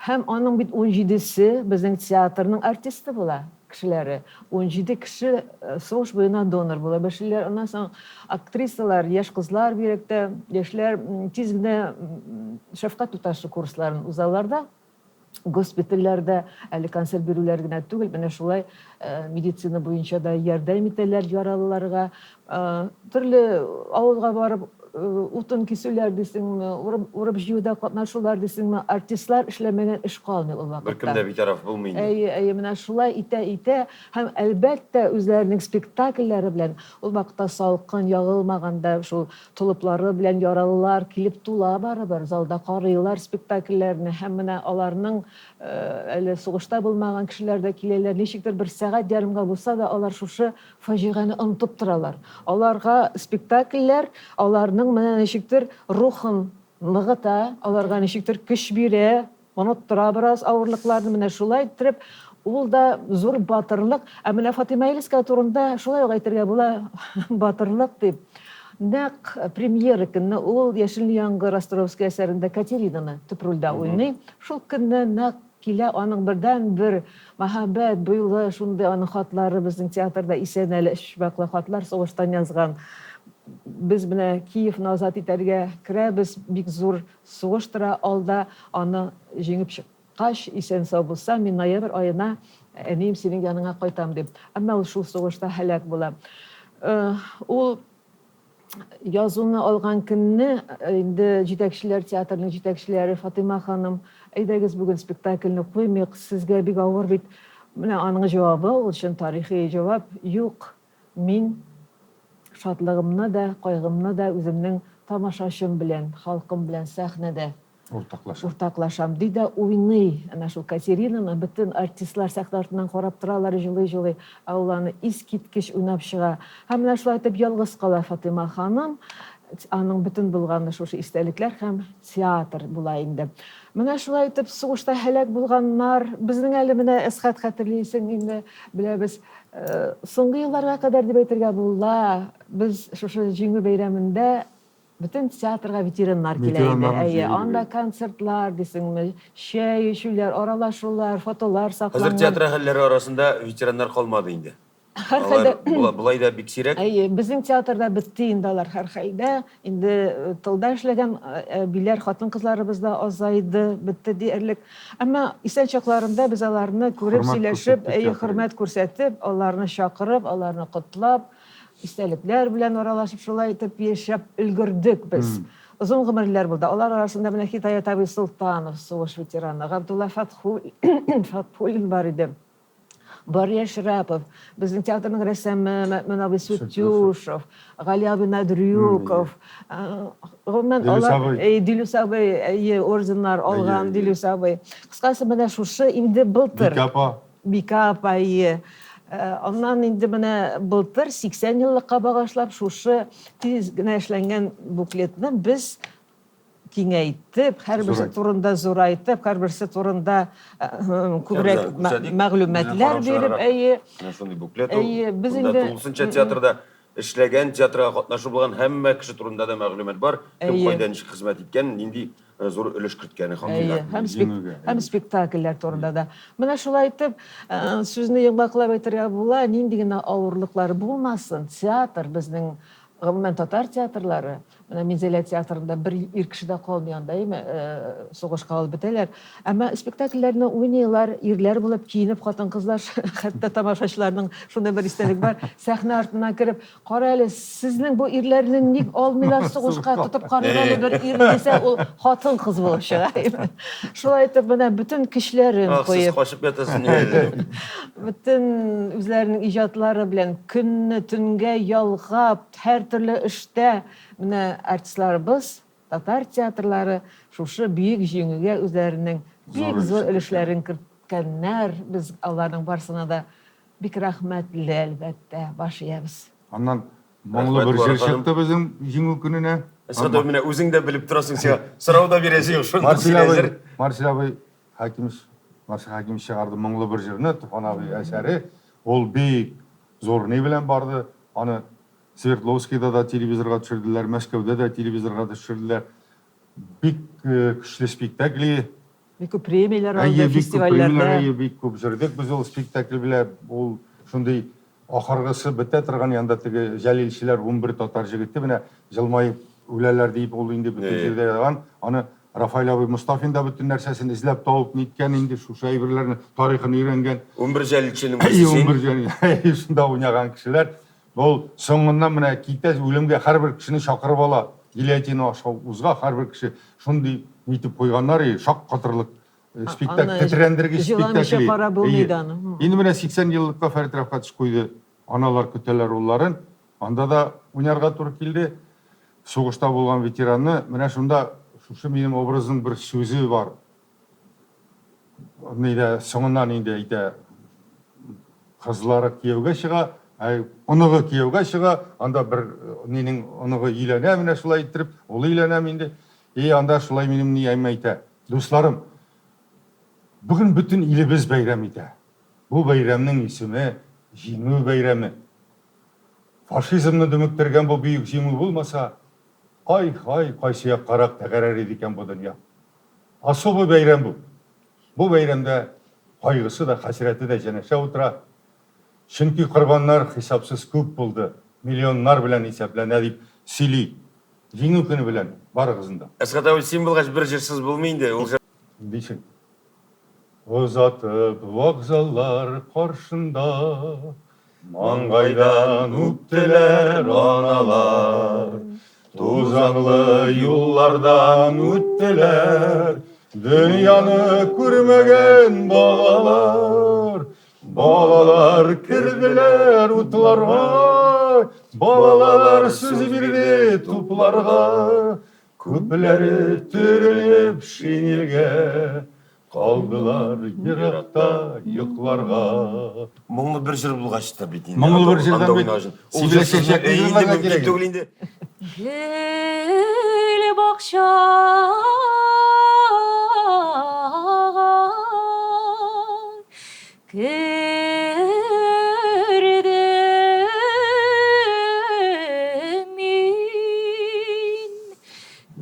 Speaker 6: Һәм аның бит 17се безнең театрның артисты була. Кешеләре 17 кеше сугыш буена донор була. Бәшеләр, аннан соң актрисалар, яшь кызлар бирәктә, яшьләр тиз генә шәфкать туташы курсларын узаларда, госпитальләрдә әле концерт бирүләр генә түгел, менә шулай медицина буенча да ярдәм итәләр яралыларга, төрле авылга барып утын кисүләр дисеңме, урып җыюда катнашулар дисеңме, артистлар эшләмәгән эш калмый ул вакытта.
Speaker 2: Беркем дә битараф булмый.
Speaker 6: Әйе, менә шулай итә, һәм әлбәттә үзләренең спектакльләре белән ул вакытта салкын ягылмаганда шул тулыплары белән яралылар килеп тула барыбер, залда карыйлар спектакльләрне, һәм менә аларның әле сугышта булмаган кешеләр дә киләләр, ничектер бер сәгать ярымга булса да алар шушы фаҗиганы онытып торалар. Аларга спектакльләр аларның менә ничектер рухын ныгыта, аларга ничектер көч бирә, оныттыра бераз авырлыкларны, менә шулай итеп Ул да зур батырлык. Ә менә Фатима Илская турында шулай ук әйтергә була, батырлык дип. Нәкъ премьера көнне ул Яшел яңгыр Островский әсәрендә Катеринаны төп рольдә уйный. Шул көнне нәкъ килә аның бердән-бер мәхәббәт буйлы шундый аның хатлары безнең театрда исән әле эшбаклы хатлар сугыштан язган. Без менә Киевны азат итәргә керәбез, бик зур сугыш тора алда, аны җиңеп чыккач, исән сау булса, мин ноябрь аена әнием синең яныңа кайтам дип. Әмма ул шул сугышта һәлак була. Ул язуны алган көнне инде җитәкчеләр, театрның җитәкчеләре Фатима ханым, әйдәгез бүген спектакльне куймыйк, сезгә бик авыр бит. Менә аның җавабы, ул өчен тарихи җавап: юк, мин шатлыгымны да, кайгымны да үземнең тамашачым белән, халкым белән сәхнәдә уртаклашам диде, уйный. Әнә шул Катеринаны бөтен артистлар сәхнә артыннан карап торалар, җылый-җылый, ауланы искиткеч уйнап чыга. Һәм менә шулай итеп ялгыз кала Фатима ханым. Аның бөтен булганы шушы истәлекләр һәм театр була инде. Менә шулай итеп сугышта һәлак булганнар, безнең әле менә Әсхәт хәтерлисең инде, беләбез, соңгы елларга кадәр дип әйтергә була, без шушы җиңү бәйрәмендә бөтен театрга ветераннар килә иде. Анда концертлар, дисеңме, чәй эчүләр, аралашулар, фотолар
Speaker 2: Хәзер
Speaker 6: сакланган.
Speaker 2: театр әһелләре арасында ветераннар калмады инде. Булай да бик сирәк.
Speaker 6: Безнең театрда бетте инде алар һәрхәлдә. Инде тылда эшләгән биләр, хатын-кызларыбыз да азайды, бетте диярлек. Әмма исән чакларында без аларны күреп, сөйләшеп, хөрмәт күрсәтеп, аларны чакырып, аларны котлап, истәлекләр белән аралашып, шулай итеп яшәп өлгердек без. Озын гомерләр булды. Алар арасында менә Хитаят Абый Султанов, сугыш ветераны, Габдулла Фатхуллин бар иде. Бария Шрапов, безнең театрның рәссамы Мәмән абый Сүтюшев, Гали абый Надрюков, Дилүс абый орденнар алган, Дилүс абый. Кыскасы менә шушы инде былтыр. Бика апа. Аннан инде менә былтыр 80 еллыкка багышлап шушы тиз генә эшләнгән буклетны без киңәйтеп, һәрберсе турында зурайтып, һәрберсе турында күбрәк мәгълүматлар биреп,
Speaker 2: шундый буклет. Без инде тулысынча театрда эшләгән, театрга катнашу булган һәммә кеше турында да мәгълүмат бар. Кем кайда ничек хезмәт иткән, нинди зур өлеш керткәне хакында.
Speaker 6: Һәм спектакльләр турында да. Менә шулай итеп, сүзне йомгаклап әйтергә була, нинди генә авырлыклар булмасын, театр безнең гомумән татар театрлары, менә Минзәлә театрында бер ир кеше дә калмый анда, сугышка алып бетәләр. Әмма спектакльләрне уйныйлар, ирләр булып киенеп, хатын-кызлар, хәтта тамашачыларның шундай бер истәлек бар, сәхнә артына кереп, кара әле, сезнең бу ирләрне ник алмыйлар сугышка, тотып карыйлар бер ир дисә, ул хатын-кыз булып чыга. Шулай итеп, менә бөтен көчләрен
Speaker 2: Сез
Speaker 6: куеп,
Speaker 2: кашып ятасыз.
Speaker 6: бөтен үзләренең иҗатлары белән көнне төнгә ялгап, һәр төрле эштә менә артистларыбыз, татар театрлары шушы бөек җиңүгә үзләренең бик зур өлешләрен керткәннәр. Без аларның барсына да бик рәхмәтле, әлбәттә, баш иябез.
Speaker 5: Аннан моңлы бер җыр чыкты безнең җиңү көненә.
Speaker 2: Әсәдә менә үзең дә белеп торасың, сиңа сорау да бирәсең, шуны сөйләзер.
Speaker 5: Марсел абый Хакимов чыгарды моңлы бер җырны, Туфан абый әсәре. Ул бик зур ни белән барды. Аны Свердловскийда да телевизорга төшерделәр, Мәскәүдә дә телевизорга төшерделәр. Бик көчле спектакль.
Speaker 6: Бик күп премиялар алды фестивальләрдә.
Speaker 5: Бик күп җырдык без ул спектакль белән. Ул шундый ахыргысы бетә торган янда теге җәлилчеләр 11 татар җегете менә җылмаеп үләләр дип ул инде бөтен җирдә яган. Аны Рафаил абый Мустафин да бөтен нәрсәсен эзләп табып ниткән инде шушы әйберләрне, тарихын өйрәнгән.
Speaker 2: 11 җәлилченең берсе.
Speaker 5: 11 җәлил шунда уйнаган кешеләр. Ул соңыннан менә китә үлемгә һәрбер кешене чакырып ала. Гильотина аша узга һәрбер кеше шундый нитеп куйганнар, шак катырлык спектакль, тетрәндергеч спектакль. Инде менә 80 еллыкка Фәрит Рафкатович куйды. Аналар көтәләр улларын. Анда да уйнарга туры килде. Сугышта булган ветеранны, менә шунда шушы минем образның бер сүзе бар. Нидә соңыннан инде әйтә, кызлары кияүгә чыга, оныгы кияүгә чыга, анда бер нинең оныгы өйләнә, менә шулай иттереп, ул өйләнә инде. Анда шулай минем ни әйтә. Дусларым, бүген бөтен илебез бәйрәм итә. Bu бәйрәмнең исеме Җиңү бәйрәме. Фашизмны дөмектергән бу бөек җиңү булмаса, кайсы яккарак тәгәрәр иде икән бу дөнья. Особый бәйрәм бу. Бу бәйрәмдә кайгысы да, хәсрәте дә җәнәшә утыра. Чөнки корбаннар хисапсыз күп булды. Миллионнар белән исәпләнә дип сөйли. Җиңү көне белән барыгызны да.
Speaker 2: Әсгат абый, син булгач бер җырсыз булмый инде. Ул
Speaker 5: Дишен. Озатып вокзаллар каршында, маңгайдан үттеләр аналар, тузанлы юллардан үттеләр, дөньяны күрмәгән балалар. Балалар керделәр утларга, балалар сүз бирде тупларга, күпләре төрелеп шинелгә, калдылар еракта йокларга.
Speaker 2: моңлы бер җыр булгач та бит инде.
Speaker 5: Моңлы бер җырдан
Speaker 2: Анда
Speaker 5: бит
Speaker 2: уйнашын. Ул
Speaker 5: сибелешәчәк
Speaker 2: җырсыз инде
Speaker 5: җырларга
Speaker 2: мөмкин
Speaker 5: кирәк.
Speaker 2: түгел инде.
Speaker 3: Гүл бакчага кердем мин.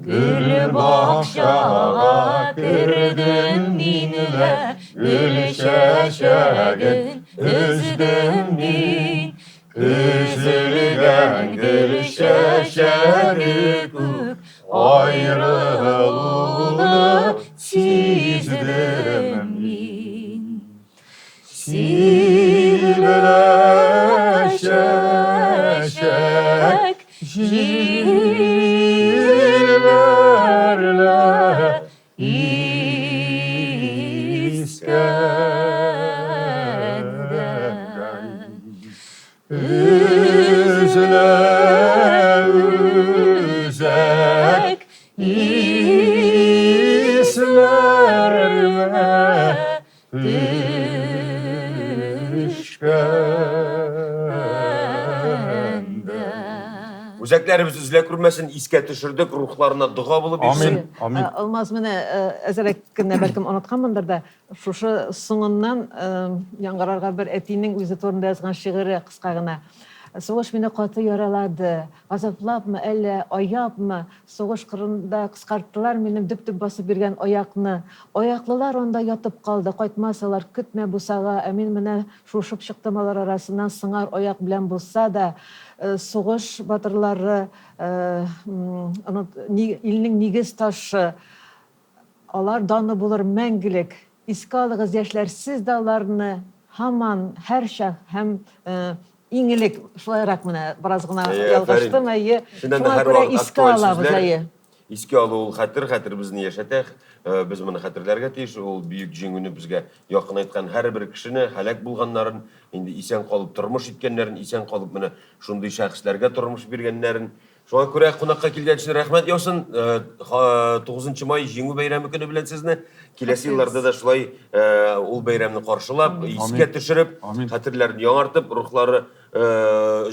Speaker 3: Гүл бакчага кердем мин дә, гүл чәчәген өздем мин. Üzülgen gül çeçeği kök, ayrılığını sizdim min. Silbele çeçek, jillerle İskender. Üzle üzek islerime düşkende.
Speaker 2: Үзәкләребез үзлә күрмәсен, искә төшердек, рухларына дуга булып
Speaker 5: Амин.
Speaker 2: итсен.
Speaker 5: Амин.
Speaker 6: Алмаз менә әзрәк кенә бәлкем онытканмындыр да, шушы соңыннан яңгырарга бер әтинең үзе турында язган шигыре кыска гына. Сугыш мине каты яралады, газаплапмы, әллә аяпмы, сугыш кырында кыскарттылар минем дөп-дөп басып биргән аякны. Аяклылар онда ятып калды, кайтмасалар, көтмә бусага, ә мин менә шушып чыктым алар арасыннан сыңар аяк белән булса да, сугыш батырлары, илнең нигез ташы, алар даны булыр мәңгелек. Искә алыгыз, яшьләр, сез дә аларны һаман һәр чак һәм иңелек шулайрак менә бераз гына ялгыштым, әйе. Шуңа күрә искә алабыз, әйе.
Speaker 2: Искә алу ул хәтер безне яшәтә. Без моны хәтерләргә тиеш. Ул бөек җиңүне безгә якын айткан һәрбер кешене, һәлак булганнарын, инде исән калып тормыш иткәннәрен, исән калып менә шундый шәхесләргә тормыш биргәннәрен. Шуңа күрә кунакка килгән өчен рәхмәт яусын. 9 май җиңү бәйрәме көне белән сезне. Киләсе елларда да шулай ул бәйрәмне каршылап, искә төшереп, хәтерләрен яңартып, рухлары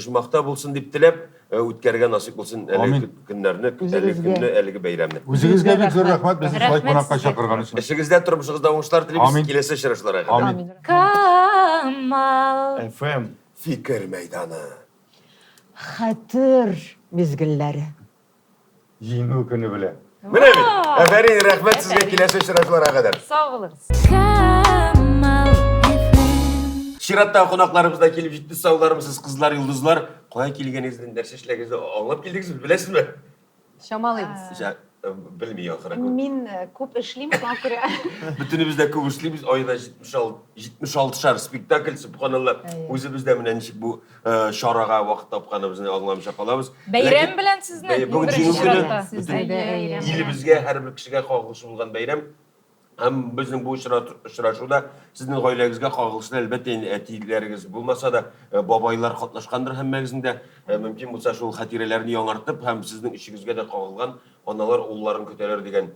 Speaker 2: җмахта булсын дип теләп, үткәргә насыйп булсын әлеге көннәрне, әлеге көнне, әлеге бәйрәмне.
Speaker 5: Үзегезгә бик зур рәхмәт безне шулай кунакка чакырган өчен.
Speaker 2: Эшегездә, тормышыгызда уңышлар телибез.
Speaker 5: Амин.
Speaker 2: Киләсе очрашуларга.
Speaker 5: Амин.
Speaker 3: Камал
Speaker 1: FM.
Speaker 2: Фикер мәйданы.
Speaker 6: Хәтер мизгелләре.
Speaker 5: Җиңү көне белән.
Speaker 2: Менә бит. Әфәрин, рәхмәт сезгә, киләсе очрашуларга кадәр.
Speaker 3: сау булыгыз. Камал FM.
Speaker 2: Чиратта кунакларыбыз да килеп җитте, сауларымсыз кызлар, йолдызлар. Кая килгәнегезне, нәрсә эшләгәнегезне аңлап килдегезме, беләсезме?
Speaker 7: Шамалыйбыз.
Speaker 2: Белми ахыры.
Speaker 7: Мин күп эшлим, шуңа күрә.
Speaker 2: Бөтенебез дә күп эшлибез, айда 76 спектакль, субханалла. Үзебездә менә ничек бу шарага вакыт тапканыбызны аңламыйча калабыз.
Speaker 3: Бәйрәм белән сезне
Speaker 2: Бүген
Speaker 3: беренче
Speaker 2: җиңү көне.
Speaker 3: чиратта.
Speaker 2: Бөтен илебезгә, һәрбер кешегә кагылышлы булган бәйрәм. Һәм безнең бу очрашуда сезнең гаиләгезгә кагылышлы, әлбәттә, әтиләрегез булмаса да, бабайлар катнашкандыр һәммәгезнең дә. Мөмкин булса шул хатирәләрне яңартып, һәм сезнең ишегезгә дә кагылган аналар улларын көтәләр дигән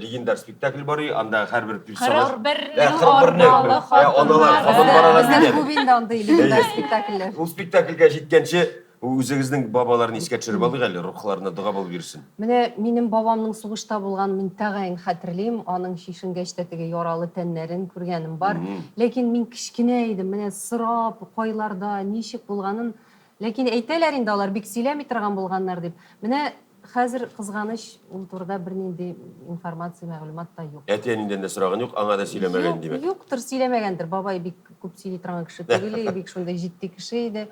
Speaker 2: легендар спектакль бар. Анда һәрбер персонаж. Аналар һаман баралар
Speaker 7: Безнең
Speaker 2: дигән.
Speaker 7: клуб инде андый легендар спектакльләр.
Speaker 2: Ул спектакльгә җиткәнче Үзегезнең бабаларын искә төшереп алыйк әле, рухларына дуга булып бирсен.
Speaker 7: Менә минем бабамның сугышта булган мин тәгаен хәтерлим, аның шишенгәч тә теге яралы тәннәрен күргәнем бар. Ләкин мин кичкенә идем, менә сорап, кайларда, ничек булганын. Ләкин әйтәләр инде алар бик сөйләми торган булганнар дип. Менә хәзер кызганыч ул турыда бернинди информация, мәгълүмат та юк.
Speaker 2: Әтиәниннән дә сораган юк, аңа да сөйләмәгән димәк.
Speaker 7: Юктыр, сөйләмәгәндер. Бабай бик күп сөйли торган кеше түгел, бик шундай җитди кеше иде.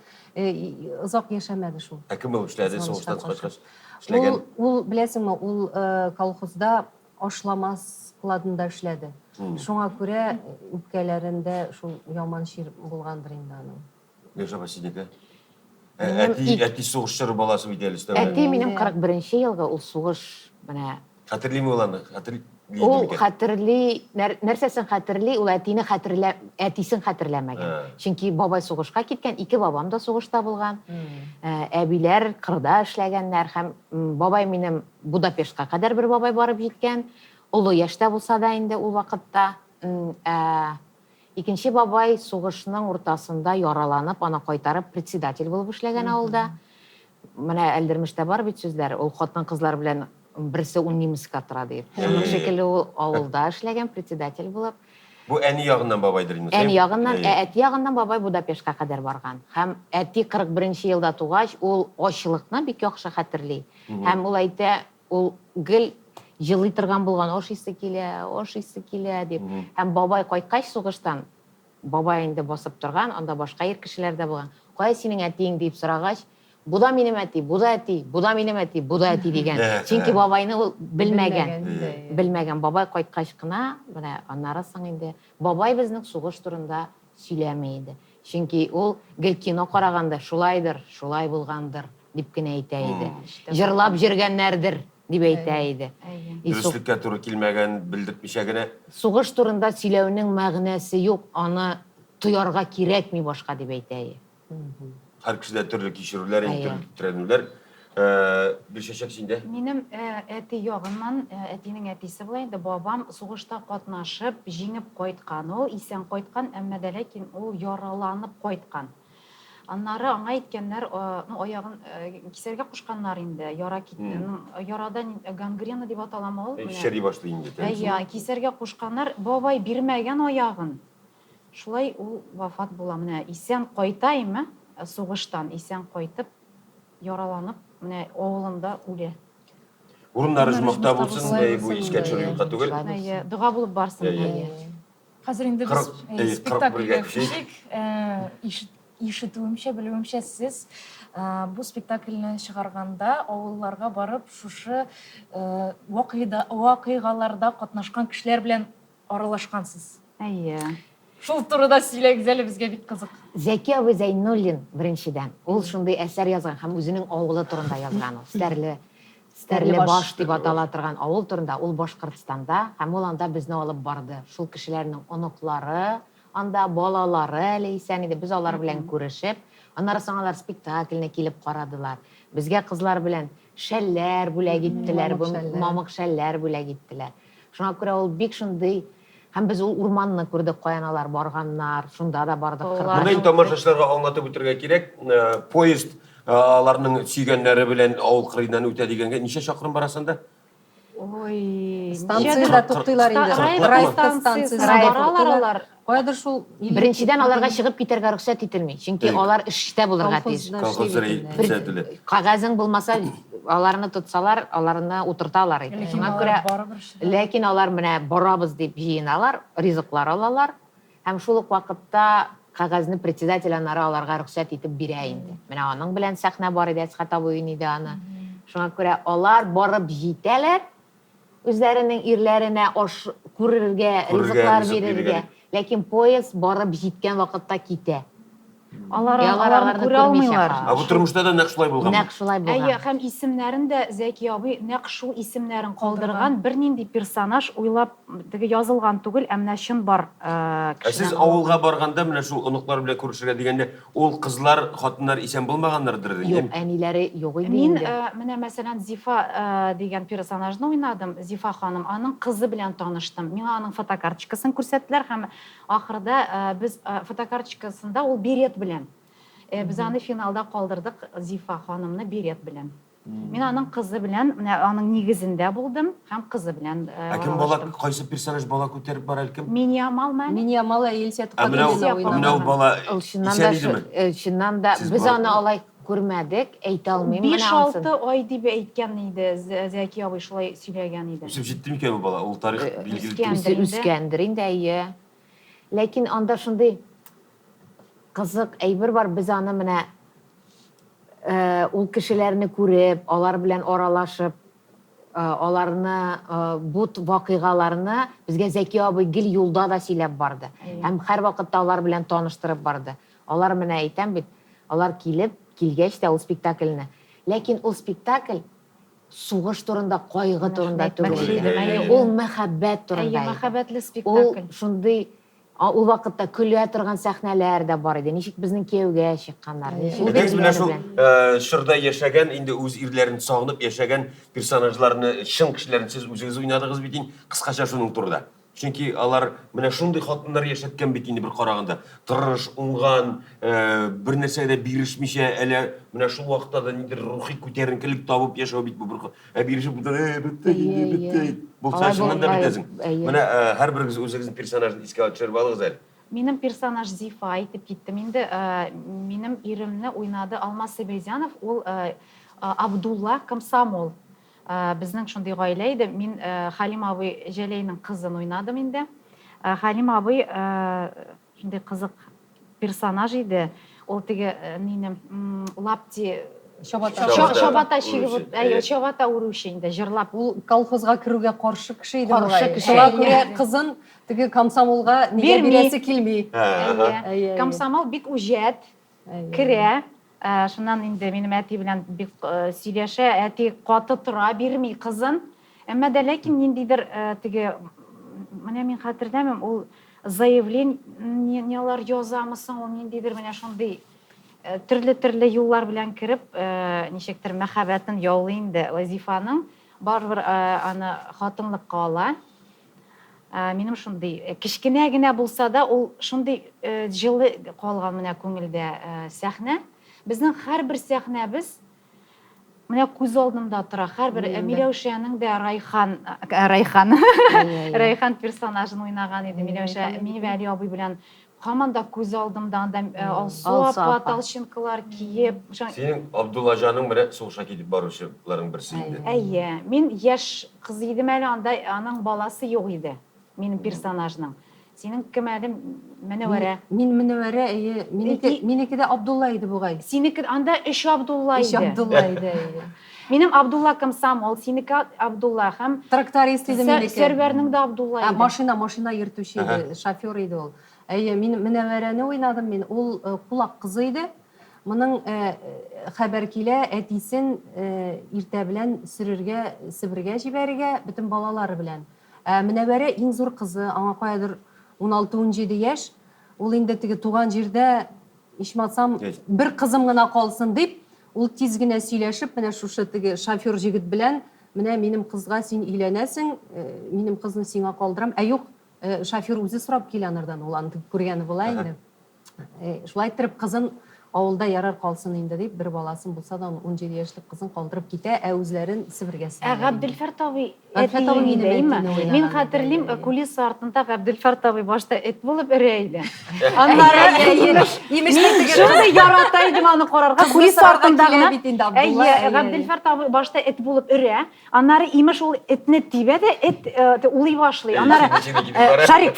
Speaker 7: Озак яшәмәде шул.
Speaker 2: Ә кем булып эшләде сугыштан кайткач? Эшләгән.
Speaker 7: Ул беләсеңме, ул колхозда ашламас складында эшләде. Шуңа күрә үпкәләрендә шул яман шир булгандыр инде аның.
Speaker 2: Яша Васильевна. Әти сугышчы баласы бит әле өстәмә.
Speaker 8: Әти минем 41 елгы ул сугыш менә.
Speaker 2: Хәтерлиме ул аны? Хәтерли
Speaker 8: Ул хәтерли, нәрсәсен хәтерли, ул әтисен хәтерләмәгән. Чөнки бабай сугышка киткән, ике бабам да сугышта булган. Әбиләр кырда эшләгәннәр һәм бабай минем Будапештка кадәр бер бабай барып җиткән. Улы яшьтә булса да инде ул вакытта. Икенче бабай сугышның уртасында яраланып, аны кайтарып председатель булып эшләгән авылда. Менә Әлдермештә бар бит сүзләр, ул хатын-кызлар белән берсе ун немецка тора дип. Шуның шикелле ул авылда эшләгән председатель булып.
Speaker 2: Бу әни ягыннан бабайдыр инде.
Speaker 8: Әни ягыннан, әти ягыннан бабай Будапештка кадәр барган. Һәм әти 41 елда тугач, ул ачлыкны бик яхшы хәтерли. Һәм ул әйтә, ул гел җылый торган булган, ашыйсы килә дип. Һәм бабай кайткач сугыштан, бабай инде басып торган, анда башка ир кешеләр дә булган. Кая синең әтиң дип сорагач, бу да минем әти, бу да әти, бу да минем әти, бу да әти дигән. Чөнки бабайны ул белмәгән. Бабай кайткач кына, менә аннары соң инде бабай безнең сугыш турында сөйләмәй иде. Чөнки ул гел кино караганда шулайдыр, шулай булгандыр дип кенә әйтә иде. Җырлап җиргәннәрдер дип әйтә иде.
Speaker 2: Дөреслеккә туры килмәгән, белдертмичә генә.
Speaker 8: Сугыш турында сөйләүнең мәгънәсе юк, аны тоярга кирәкми башка дип әйтә иде.
Speaker 2: Һәр кешедә төрле кичерүләр, төрле тренерләр. Билчәчәк синдә?
Speaker 9: Минем әти ягыннан, әтинең әтисе була инде, бабам сугышта катнашып, җиңеп кайткан. Ул исән кайткан, әмма дә ләкин ул яраланып кайткан. Аннары аңа әйткәннәр, аягын кисәргә кушканнар инде. Яра китте. Ярада гангрена дип аталамы ул?
Speaker 2: Шәри башлый инде.
Speaker 9: Кисәргә кушканнар, бабай бирмәгән аягын. Шулай ул вафат була. Менә исән кайтаймы? Сугыштан исән кайтып, яраланып, менә авылында үлә.
Speaker 2: Урыннары жмакта булсын, бу искә төшерү юкка түгел.
Speaker 9: Дуга булып барсын.
Speaker 3: Хәзер инде без спектакльгә күчик. Ишетүемчә, белүемчә, сез бу спектакльне чыгарганда авылларга барып, шушы вакыйгаларда катнашкан кешеләр белән аралашкансыз. Шул турыда сөйләгез әле, безгә бик кызык.
Speaker 8: Зәки абый Зәйнуллин беренчедән. Ул шундый әсәр язган һәм үзенең авылы турында язган. Стәрле баш дип атала торган авыл турында. Ул Башкортстанда һәм ул анда безне алып барды. Шул кешеләрнең оныклары, анда балалары әле исән иде. Без алар белән күрешеп, аннары соң алар спектакльне килеп карадылар. Безгә кызлар белән шәлләр бүләк иттеләр, мамык шәлләр бүләк иттеләр. Шуңа күрә ул бик шундый. Һәм без ул урманны күрдек, каяналар барганнар, шунда да бардык.
Speaker 2: Моны тамашачыларга аңлатып үтәргә кирәк. Поезд аларның сөйгәннәре белән авыл кырыйнан үтә дигәнгә ничә чакрым барасында?
Speaker 9: Ой,
Speaker 7: Станциядә туктыйлар инде. Райка станциясына баралар. Каядыр шул
Speaker 8: Беренчедән аларга чыгып китәргә рөхсәт ителми, чөнки алар эштә булырга тиеш. Кагазың булмаса, аларны тотсалар, аларны утырталар иде. Шуңа күрә, ләкин алар менә барабыз дип җыеналар, ризыклар алалар. Һәм шул ук вакытта кагазны председатель аннары аларга рөхсәт итеп бирә инде. Менә аның белән сәхнә бар иде, Әсхат абый иде аны. Шуңа күрә алар барып җитәләр, үзләренең ирләренә аш күрергә, ризыклар бирергә. Ләкин поезд барып җиткән вакытта китә.
Speaker 9: Аларны күрә алмыйлар.
Speaker 2: Бу тормышта да нәкъ шулай булган.
Speaker 8: Нәкъ шулай булган.
Speaker 9: Һәм исемнәрен дә Зәки абый нәкъ шул исемнәрен калдырган, бернинди персонаж уйлап теге язылган түгел, әмма чын бар.
Speaker 2: Сез авылга барганда менә шул оныклар белән күрешергә дигәндә, ул кызлар, хатыннар исән булмаганнардыр инде.
Speaker 8: Юк, әниләре юк иде
Speaker 9: Мин
Speaker 8: инде.
Speaker 9: менә мәсәлән Зифа дигән персонажны уйнадым. Зифа ханым, аның кызы белән таныштым. Миңа аның фотокарточкасын күрсәттеләр һәм ахырда без фотокарточкасында ул берет белән Без аны финалда калдырдык Зифа ханымны Берет белән. Мин аның кызы белән, менә аның нигезендә булдым һәм кызы белән
Speaker 2: Кем бала, кайсы персонаж бала күтәреп бара икән?
Speaker 9: Мин Ямал мәне.
Speaker 7: Мин Ямал Илсет
Speaker 2: Менә ул бала
Speaker 8: Ул чыннан
Speaker 2: исән
Speaker 8: да,
Speaker 2: идеме?
Speaker 8: чыннан да
Speaker 2: Сез
Speaker 8: без
Speaker 2: бар-
Speaker 8: аны алай күрмәдек, әйтә алмыйм. Менә ансын.
Speaker 9: 5-6 ай дип әйткән иде, Зәки абый шулай сөйләгән иде.
Speaker 2: Үсеп җитте микән бу бала? Ул тарих билгеле
Speaker 9: үскән.
Speaker 2: түгел.
Speaker 8: Үскәндер инде, әйе. Ләкин анда шундый кызык әйбер бар, без аны менә ул кешеләрне күреп, алар белән аралашып, аларны бут вакыйгаларны безгә Зәки абый гел юлда да сөйләп барды. Һәм һәр вакытта алар белән таныштырып барды. Алар менә әйтәм бит, алар килгәч тә ул спектакльне. Ләкин ул спектакль сугыш турында, кайгы турында түгел. Ул мәхәббәт турында.
Speaker 9: Әйе, мәхәббәтле
Speaker 8: Ул
Speaker 9: спектакль.
Speaker 8: шундый ул вакытта көлә торган сәхнәләр дә бар иде. Ничек безнең кияүгә чыкканнар.
Speaker 2: Без менә шул шырда яшәгән, инде үз ирләрен сагынып яшәгән персонажларны, чын кешеләрне сез үзегез уйнадыгыз бит инде, кыскача шуның турында. Чөнки алар менә шундый хатыннар яшәткән бит инде бер караганда. Тырыш, уңган, бер нәрсәгә бирешмичә, әле менә шул вакытта да нидер рухи күтәренкелек табып яшәү бит бу бер. Бирешеп бетте. Бу чыннан да битәсең. Менә һәрберегез үзегезнең персонажны искә төшереп алыгыз әле.
Speaker 9: Минем персонаж Зифа әйтеп киттем. Инде минем иремне уйнады Алмаз Себезянов. Ул Абдулла Комсомол. Безнең шундый гаилә иде. Мин Халим абый Җәләйнең кызын уйнадым инде. Халим абый шундый кызык персонаж иде. Ул теге минем лапти чабата чигеп, чабата уручы инде җырлап.
Speaker 7: Ул колхозга керүгә каршы кеше иде.
Speaker 8: Каршы кеше.
Speaker 7: Шуңа күрә кызын теге комсомолга нигә бирәсе килми.
Speaker 9: Комсомол бик үҗәт, керә. Шуннан инде минем әти белән бик сөйләшә, әти каты тора, бирми кызын. Әмма дә ләкин ниндидер теге менә мин хәтерләмим, ул заявлениелар язамысың, ул ниндидер менә шундый төрле юллар белән кереп, ничектер мәхәббәтен яулый инде Зифаның. Барыбер аны хатынлыкка ала. Минем шундый кичкенә генә булса да, ул шундый җылы калган менә күңелдә сәхнә. Безнең һәрбер сәхнәбез менә күз алдымда тора. Һәрбер Миләүшәнең дә Райхан персонажын уйнаган иде. Миләүшә, мин Вәли абый белән һаманда күз алдымда анда алсу талчынкалар киеп.
Speaker 2: Синең Абдулла җаның менә сугышка китеп баручыларның берсе иде.
Speaker 9: Әйе, мин яшь кыз идем әле, анда аның баласы юк иде. Минем персонажның. Синең кем әле? Менәвәрә.
Speaker 7: Мин Менәвәрә, әйе, минеке дә Абдулла иде бугай.
Speaker 9: Синеке анда 3 Абдулла иде.
Speaker 7: 3 Абдулла иде.
Speaker 9: Минем Абдулла Комсомол, синеке Абдулла һәм
Speaker 7: Тракторист иде минеке.
Speaker 9: Серверның да Абдулла иде.
Speaker 7: Машина йөртүче иде, шофер иде ул. Әйе, мин Менәвәрәне уйнадым мин. Ул кулак кызы иде. Моның хәбәр килә, әтисен иртә белән Себергә җибәрергә, бөтен балалары белән. Менәвәрә иң зур кызы, аңа каядыр 16-17 яшь. Ул инде теге туган җирдә ичмасам бер кызым гына калсын дип, ул тиз генә сөйләшеп, менә шушы теге шофер җигет белән, менә минем кызга син өйләнәсең, минем кызны сиңа калдырам. Юк, шофер үзе сорап киләнердән, ул аны күргәне була инде. Шулай итеп кызын авылда ярар калсын инде дип, бер баласын булса да 17 яшьлек кызын калдырып китә, үзләрен Себергә сәләм.
Speaker 9: Габделфәр табый әтиме. Мин хәтерлим, кулис артында Габделфәр табый башта эт булып өрә иде. Аннары шундый ярата идем аны карарга. Кулис артында гына. Әйе, Габделфәр табый башта эт булып өрә. Аннары имеш ул этне тибә дә, эт улый башлый. Аннары Шарик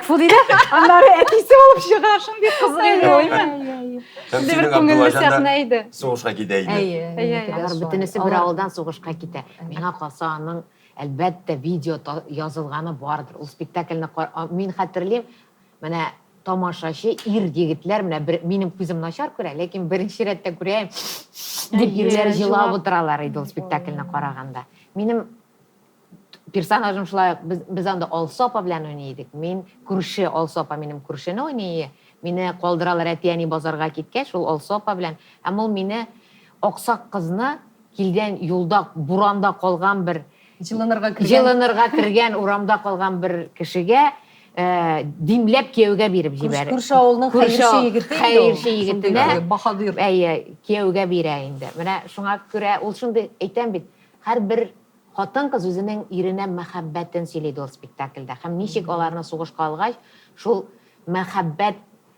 Speaker 9: фу диде. Аннары әтисе булып чыга, шундый кызы иде.
Speaker 2: Синең Абдулла җанда сугышка китә иде.
Speaker 8: Алар бөтенесе бер авылдан сугышка китә. Миңа калса аның әлбәттә видео язылганы бардыр. Ул спектакльне мин хәтерлим, менә тамашачы ир-егетләр менә минем күзем начар күрә, ләкин беренче рәттә күрәм, дип ирләр җылап утыралар иде ул спектакльне караганда. Минем персонажым шулай, без анда Алсапа белән уйный идек. Мин күрше Алсапа минем күршене уйный. Мине калдыралар әтияни базарга киткәч, ул Алсапа белән. Һәм ул мине аксак кызны килгән юлда, буранда калган бер
Speaker 7: Җылынырга
Speaker 8: кергән, урамда калган бер кешегә димләп кияүгә биреп җибәрә.
Speaker 7: Күрше авылның хәерче егете.
Speaker 8: Хәерче егетенә
Speaker 7: Баһадир.
Speaker 8: кияүгә бирә инде. Менә шуңа күрә ул шундый әйтәм бит, һәрбер хатын-кыз үзенең иренә мәхәббәтен сөйләде ул спектакльдә. Һәм ничек аларны сугышка алгач, шул мәхәббәт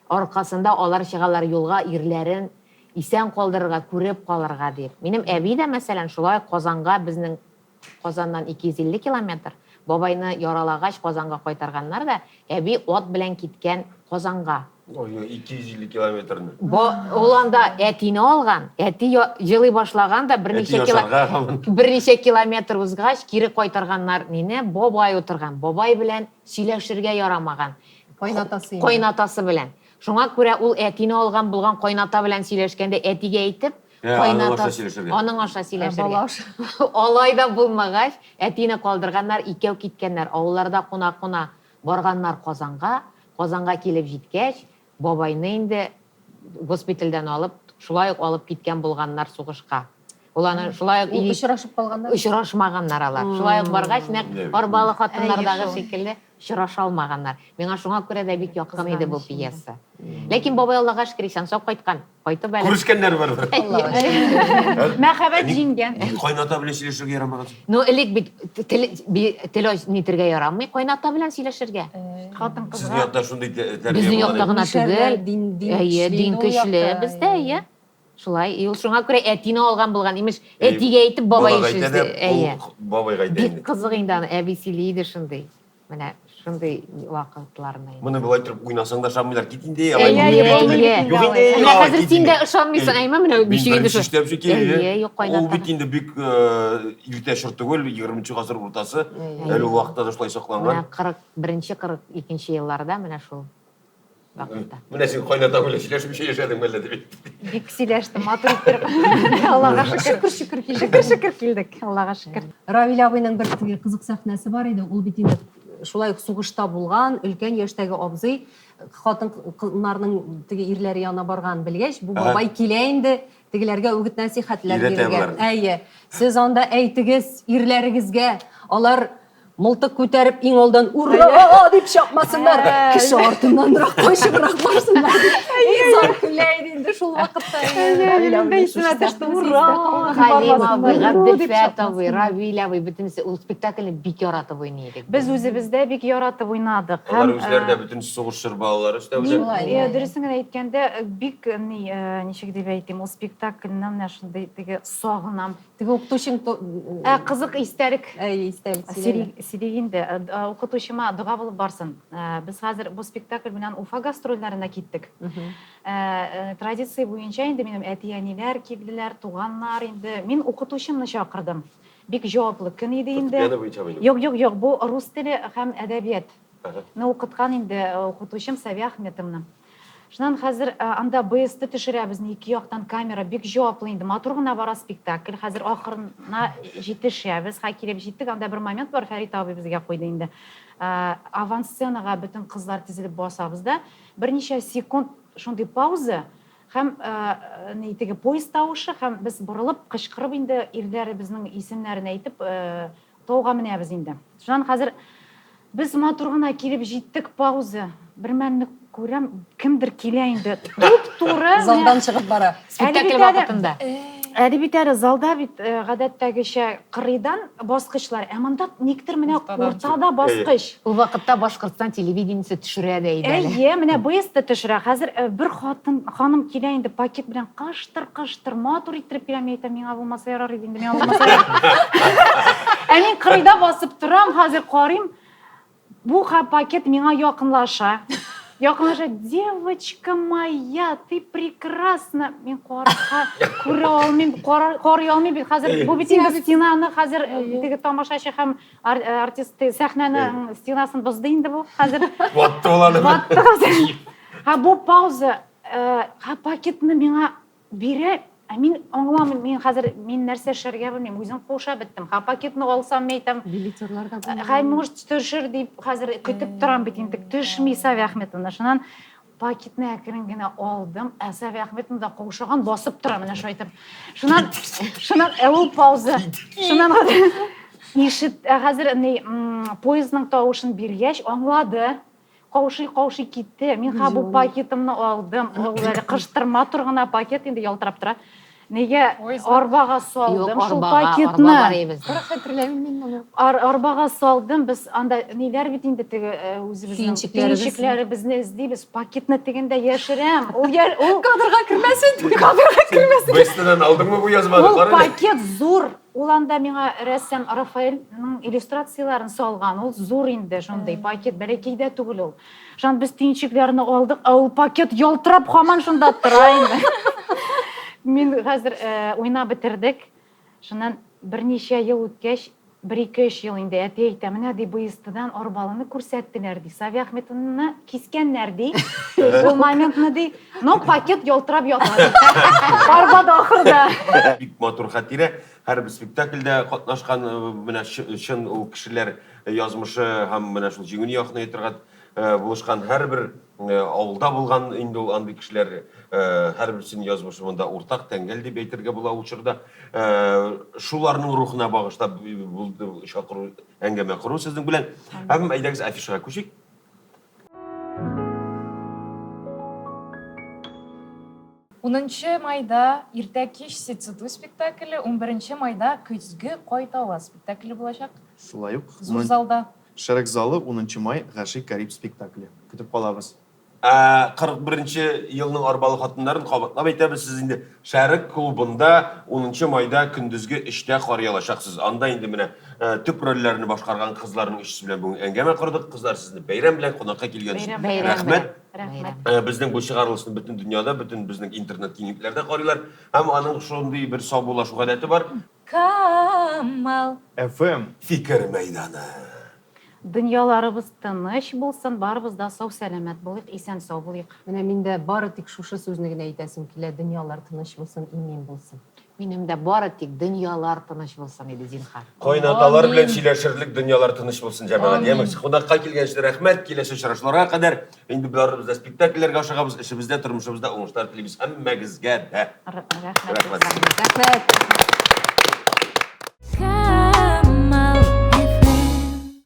Speaker 8: аркасында алар чыгалар юлга ирләрен исән калдырырга, күреп калырга дип. Минем әби дә мәсәлән шулай Казанга, безнең Казаннан 250 километр, бабайны яралагач Казанга кайтарганнар да, әби ат белән киткән Казанга.
Speaker 2: Ой, 250 километрны.
Speaker 8: Ул анда әтине алган, әти җылый башлаган да берничә километр узгач кире кайтарганнар. Мине бабай утырган. Бабай белән сөйләшергә ярамаган. Кайнатасы белән. Шуңа күрә ул әтине алган булган кайната белән сөйләшкәндә әтигә әйтеп, аның аша сөйләшергә. Алай да булмагач, әтине калдырганнар, икәү киткәннәр. Авылларда куна-куна барганнар Казанга. Казанга килеп җиткәч, бабайны инде госпитальдән алып, шулай ук алып киткән булганнар сугышка. Уланы шулай ук
Speaker 7: Очрашып калганнар.
Speaker 8: Очрашмаганнар алар. Шулай ук баргач, нәкъ арбалы хатыннардагы шикелле очраша алмаганнар. Миңа шуңа күрә дә бик якын иде бу пьеса. Ләкин бабай Аллага шөкер исән сау кайткан. Кайтып әле.
Speaker 2: Күрешкәннәр бар.
Speaker 9: Мәхәббәт җиңгән.
Speaker 2: Кайната белән сөйләшергә ярамаган.
Speaker 8: Ну, элек бит тел нитергә ярамый, кайната белән сөйләшергә.
Speaker 9: Хатын-кызга.
Speaker 2: Сезнең ятта шундый
Speaker 8: Безнең якта гына түгел. Дин көчле бездә, Шулай, ул шуңа күрә әтине алган булган. Имеш, әтигә әйтеп бабай ишетте.
Speaker 2: Бабайга әйтә.
Speaker 8: Бик кызык инде аны, әби сөйләйде шундый. Менә шундый вакытларны.
Speaker 2: Моны булай торып уйнасаң да шамыйлар кит инде.
Speaker 8: Хәзер син дә ышанмыйсың, әйме менә бишек инде шу.
Speaker 2: Ул бит инде бик иртә шорт түгел, 20-нче гасыр уртасы. Әле вакытта да шулай сакланган.
Speaker 8: 41-42 елларда менә шул вакытта.
Speaker 2: Менә син кайната белән сөйләшеп яшәдең мәллә дип.
Speaker 9: Бик сөйләштем, матур итеп. Аллага шөкер килдек. Аллага шөкер.
Speaker 7: Равил абыйның бер кызык сәхнәсе бар иде. Ул бит инде шулай сугышта булган, өлкән яшьтәге абзый, хатын-кызларның теге ирләре янына барган белгәч, бу бабай килә инде, тегеләргә үгет нәсихәтләр бирергә. Әйе, сез анда әйтегез ирләрегезгә, алар мылтык күтәреп иң алдан ура дип чапмасыннар. Кеше артыннанрак кайшыбрак барсыннар. Зар күләйди инде шул вакытта.
Speaker 8: Халим абый, Габделфәт абый, Равил абый, бөтенесе ул спектакльне бик яратып уйный идек.
Speaker 9: Без үзебездә бик яратып уйнадык.
Speaker 2: Алар үзләрендә бөтен сугыш чырбалары өстәүдә.
Speaker 9: Дөресен әйткәндә, бик ничек дип әйтим, ул спектакльне менә шундый теге сагынам.
Speaker 7: Теге укытучың
Speaker 9: Кызык истәрик.
Speaker 7: Истәрик.
Speaker 9: Сирегинде укытучыма дуга булып барсын. Без хәзер бу спектакль белән Уфа гастрольләренә киттек. Традиция буенча инде минем әти-әниләр килделәр, туганнар инде. Мин укытучымны чакырдым. Бик җаваплы көн иде инде. Юк, бу рус теле һәм әдәбият. Ну укыткан инде укытучым Сәвия Әхмәтовна. Шуннан хәзер анда БСТ төшерәбез, ике яктан камера бик җаваплы инде. Матур гына бара спектакль. Хәзер ахырына җитешәбез. Килеп җиттек, анда бер момент бар, Фәрит абый безгә куйды инде. Авансценага бөтен кызлар тезелеп басабыз да, берничә секунд шундый пауза һәм теге поезд тавышы һәм без борылып, кычкырып инде ирләребезнең исемнәрен әйтеп тауга менәбез инде. Шуннан хәзер без матур гына килеп җиттек, пауза. Бер мәлне күрәм, кемдер килә инде. Туп-туры
Speaker 7: залдан чыгып бара.
Speaker 8: Спектакль вакытында.
Speaker 9: Әле бит әле залда бит гадәттәгечә кырыйдан баскычлар, ә монда никтер менә уртада баскыч.
Speaker 8: Ул вакытта Башкортстан телевидениесе төшерә дә иде әле.
Speaker 9: Әйе, менә БСТ төшерә. Хәзер бер ханым килә инде пакет белән кыштыр матур иттереп бирә, әйтә, миңа булмаса ярар иде инде, миңа булмаса ярар. Ә мин кырыйда басып торам, хәзер карыйм. Бу пакет миңа якынлаша. Девочка моя, ты прекрасна. Мин күрә алмыйм, карый алмыйм. Хәзер бу бит инде стенаны, хәзер теге тамашачы һәм артист сәхнәнең стенасын бозды инде бу. Хәзер
Speaker 2: Ватты уланы.
Speaker 9: Бу пауза, пакетны миңа бирә. Мин аңламыйм, мин нәрсә эшләргә белмим, үзем куша беттем. Пакетны алсам, әйтәм,
Speaker 7: Билетларга
Speaker 9: может төшер дип, хәзер көтеп торам бит инде, төшми Сәвия Әхмәтовна. Шуннан пакетны әкрен генә алдым, Сәвия Әхмәтовна да каушаган басып тора, менә шулай итеп. Шуннан ул пауза. Шуннан ишет, хәзер поездның тавышын биргәч аңлады. каушый китте. Мин ха бу пакетымны алдым. Ул әле кыштырма торгына пакет инде ялтырап тора. Неге арбага салдым шул пакетны.
Speaker 7: Хәтерләмим мин моны.
Speaker 9: Арбага салдым, без анда ниләр бит инде теге үзебезнең
Speaker 7: Төенчекләребез.
Speaker 9: төенчекләребезне эзлибез, пакетны тегендә яшерәм. Ул
Speaker 7: Кадырга кермәсен.
Speaker 2: Бестеден алдыңмы бу язманы?
Speaker 9: ул
Speaker 2: Кара.
Speaker 9: пакет зур. Ул анда миңа рәссам Рафаэльнең иллюстрацияларын салган. Ул зур инде шундый пакет, бәләкәй дә түгел ул. Шан без төенчекләрне алдык, ул пакет ялтырап һаман шунда тора инде. Мин хәзер уйнап бетердек. Шуннан берничә ел үткәч, 1-2 ел инде әти әйтә, менә ди БСТдан арбалыны күрсәттеләр ди. Сави Әхметовны кискәннәр ди. Ул моментны ди, но пакет ялтырап ята. Арбада ахырда.
Speaker 2: Бик матур хатирә. Һәр бер спектакльдә катнашкан менә чын ул кешеләр язмышы һәм менә шул җиңүне яхны итәргә булышкан һәрбер авылда булган инде ул андый кешеләр һәрберсенең язмышы монда уртак тәңгәл дип әйтергә була ул чорда. Шуларның рухына багышлап булды чакыру әңгәмә кору сезнең белән. Һәм әйдәгез афишага күчик.
Speaker 3: 10 майда иртә кич Сициту спектакле, 11 майда көзге кайтава спектакле булачак.
Speaker 1: Шулай ук.
Speaker 3: Зур залда.
Speaker 1: Шәрек залы 10 май Гаши Кариб спектакле. Көтеп калабыз.
Speaker 2: 41 елның арбалы хатыннарын кабатлап әйтәбез, сез инде Шәрек клубында 10 майда көндезге 3тә карыялачаксыз. Анда инде менә төп рольләрне башкарган кызларның ишесе белән бүген әңгәмә кырдык. Кызлар сезне бәйрәм белән кунакка килгән өчен рәхмәт. Безнең бу чыгарылышны бөтен дөньяда, бөтен безнең интернет киңлекләрдә карыйлар. Һәм аның шундый бер саубулашу гадәте бар.
Speaker 3: Камал.
Speaker 1: FM.
Speaker 2: Фикер мәйданы.
Speaker 9: Дөньяларыбыз тыныч булсын, барыбыз да сау сәламәт булыйк, исән сау булыйк.
Speaker 7: Менә миндә бары тик шушы сүзне генә әйтәсем килә, дөньялар тыныч булсын, имин булсын.
Speaker 8: Минем дә бары тик дөньялар тыныч булсын иде, зинһар.
Speaker 2: Кайнаталар белән сөйләшерлек дөньялар тыныч булсын җәмәгать. Ямык, кунакка килгәнче рәхмәт, киләсе очрашуларга кадәр. Инде барыбыз да спектакльләргә ашыгабыз, эшебездә, тормышыбызда уңышлар телибез һәммәгезгә дә.
Speaker 9: Рәхмәт.
Speaker 2: Рәхмәт.
Speaker 7: Рәхмәт.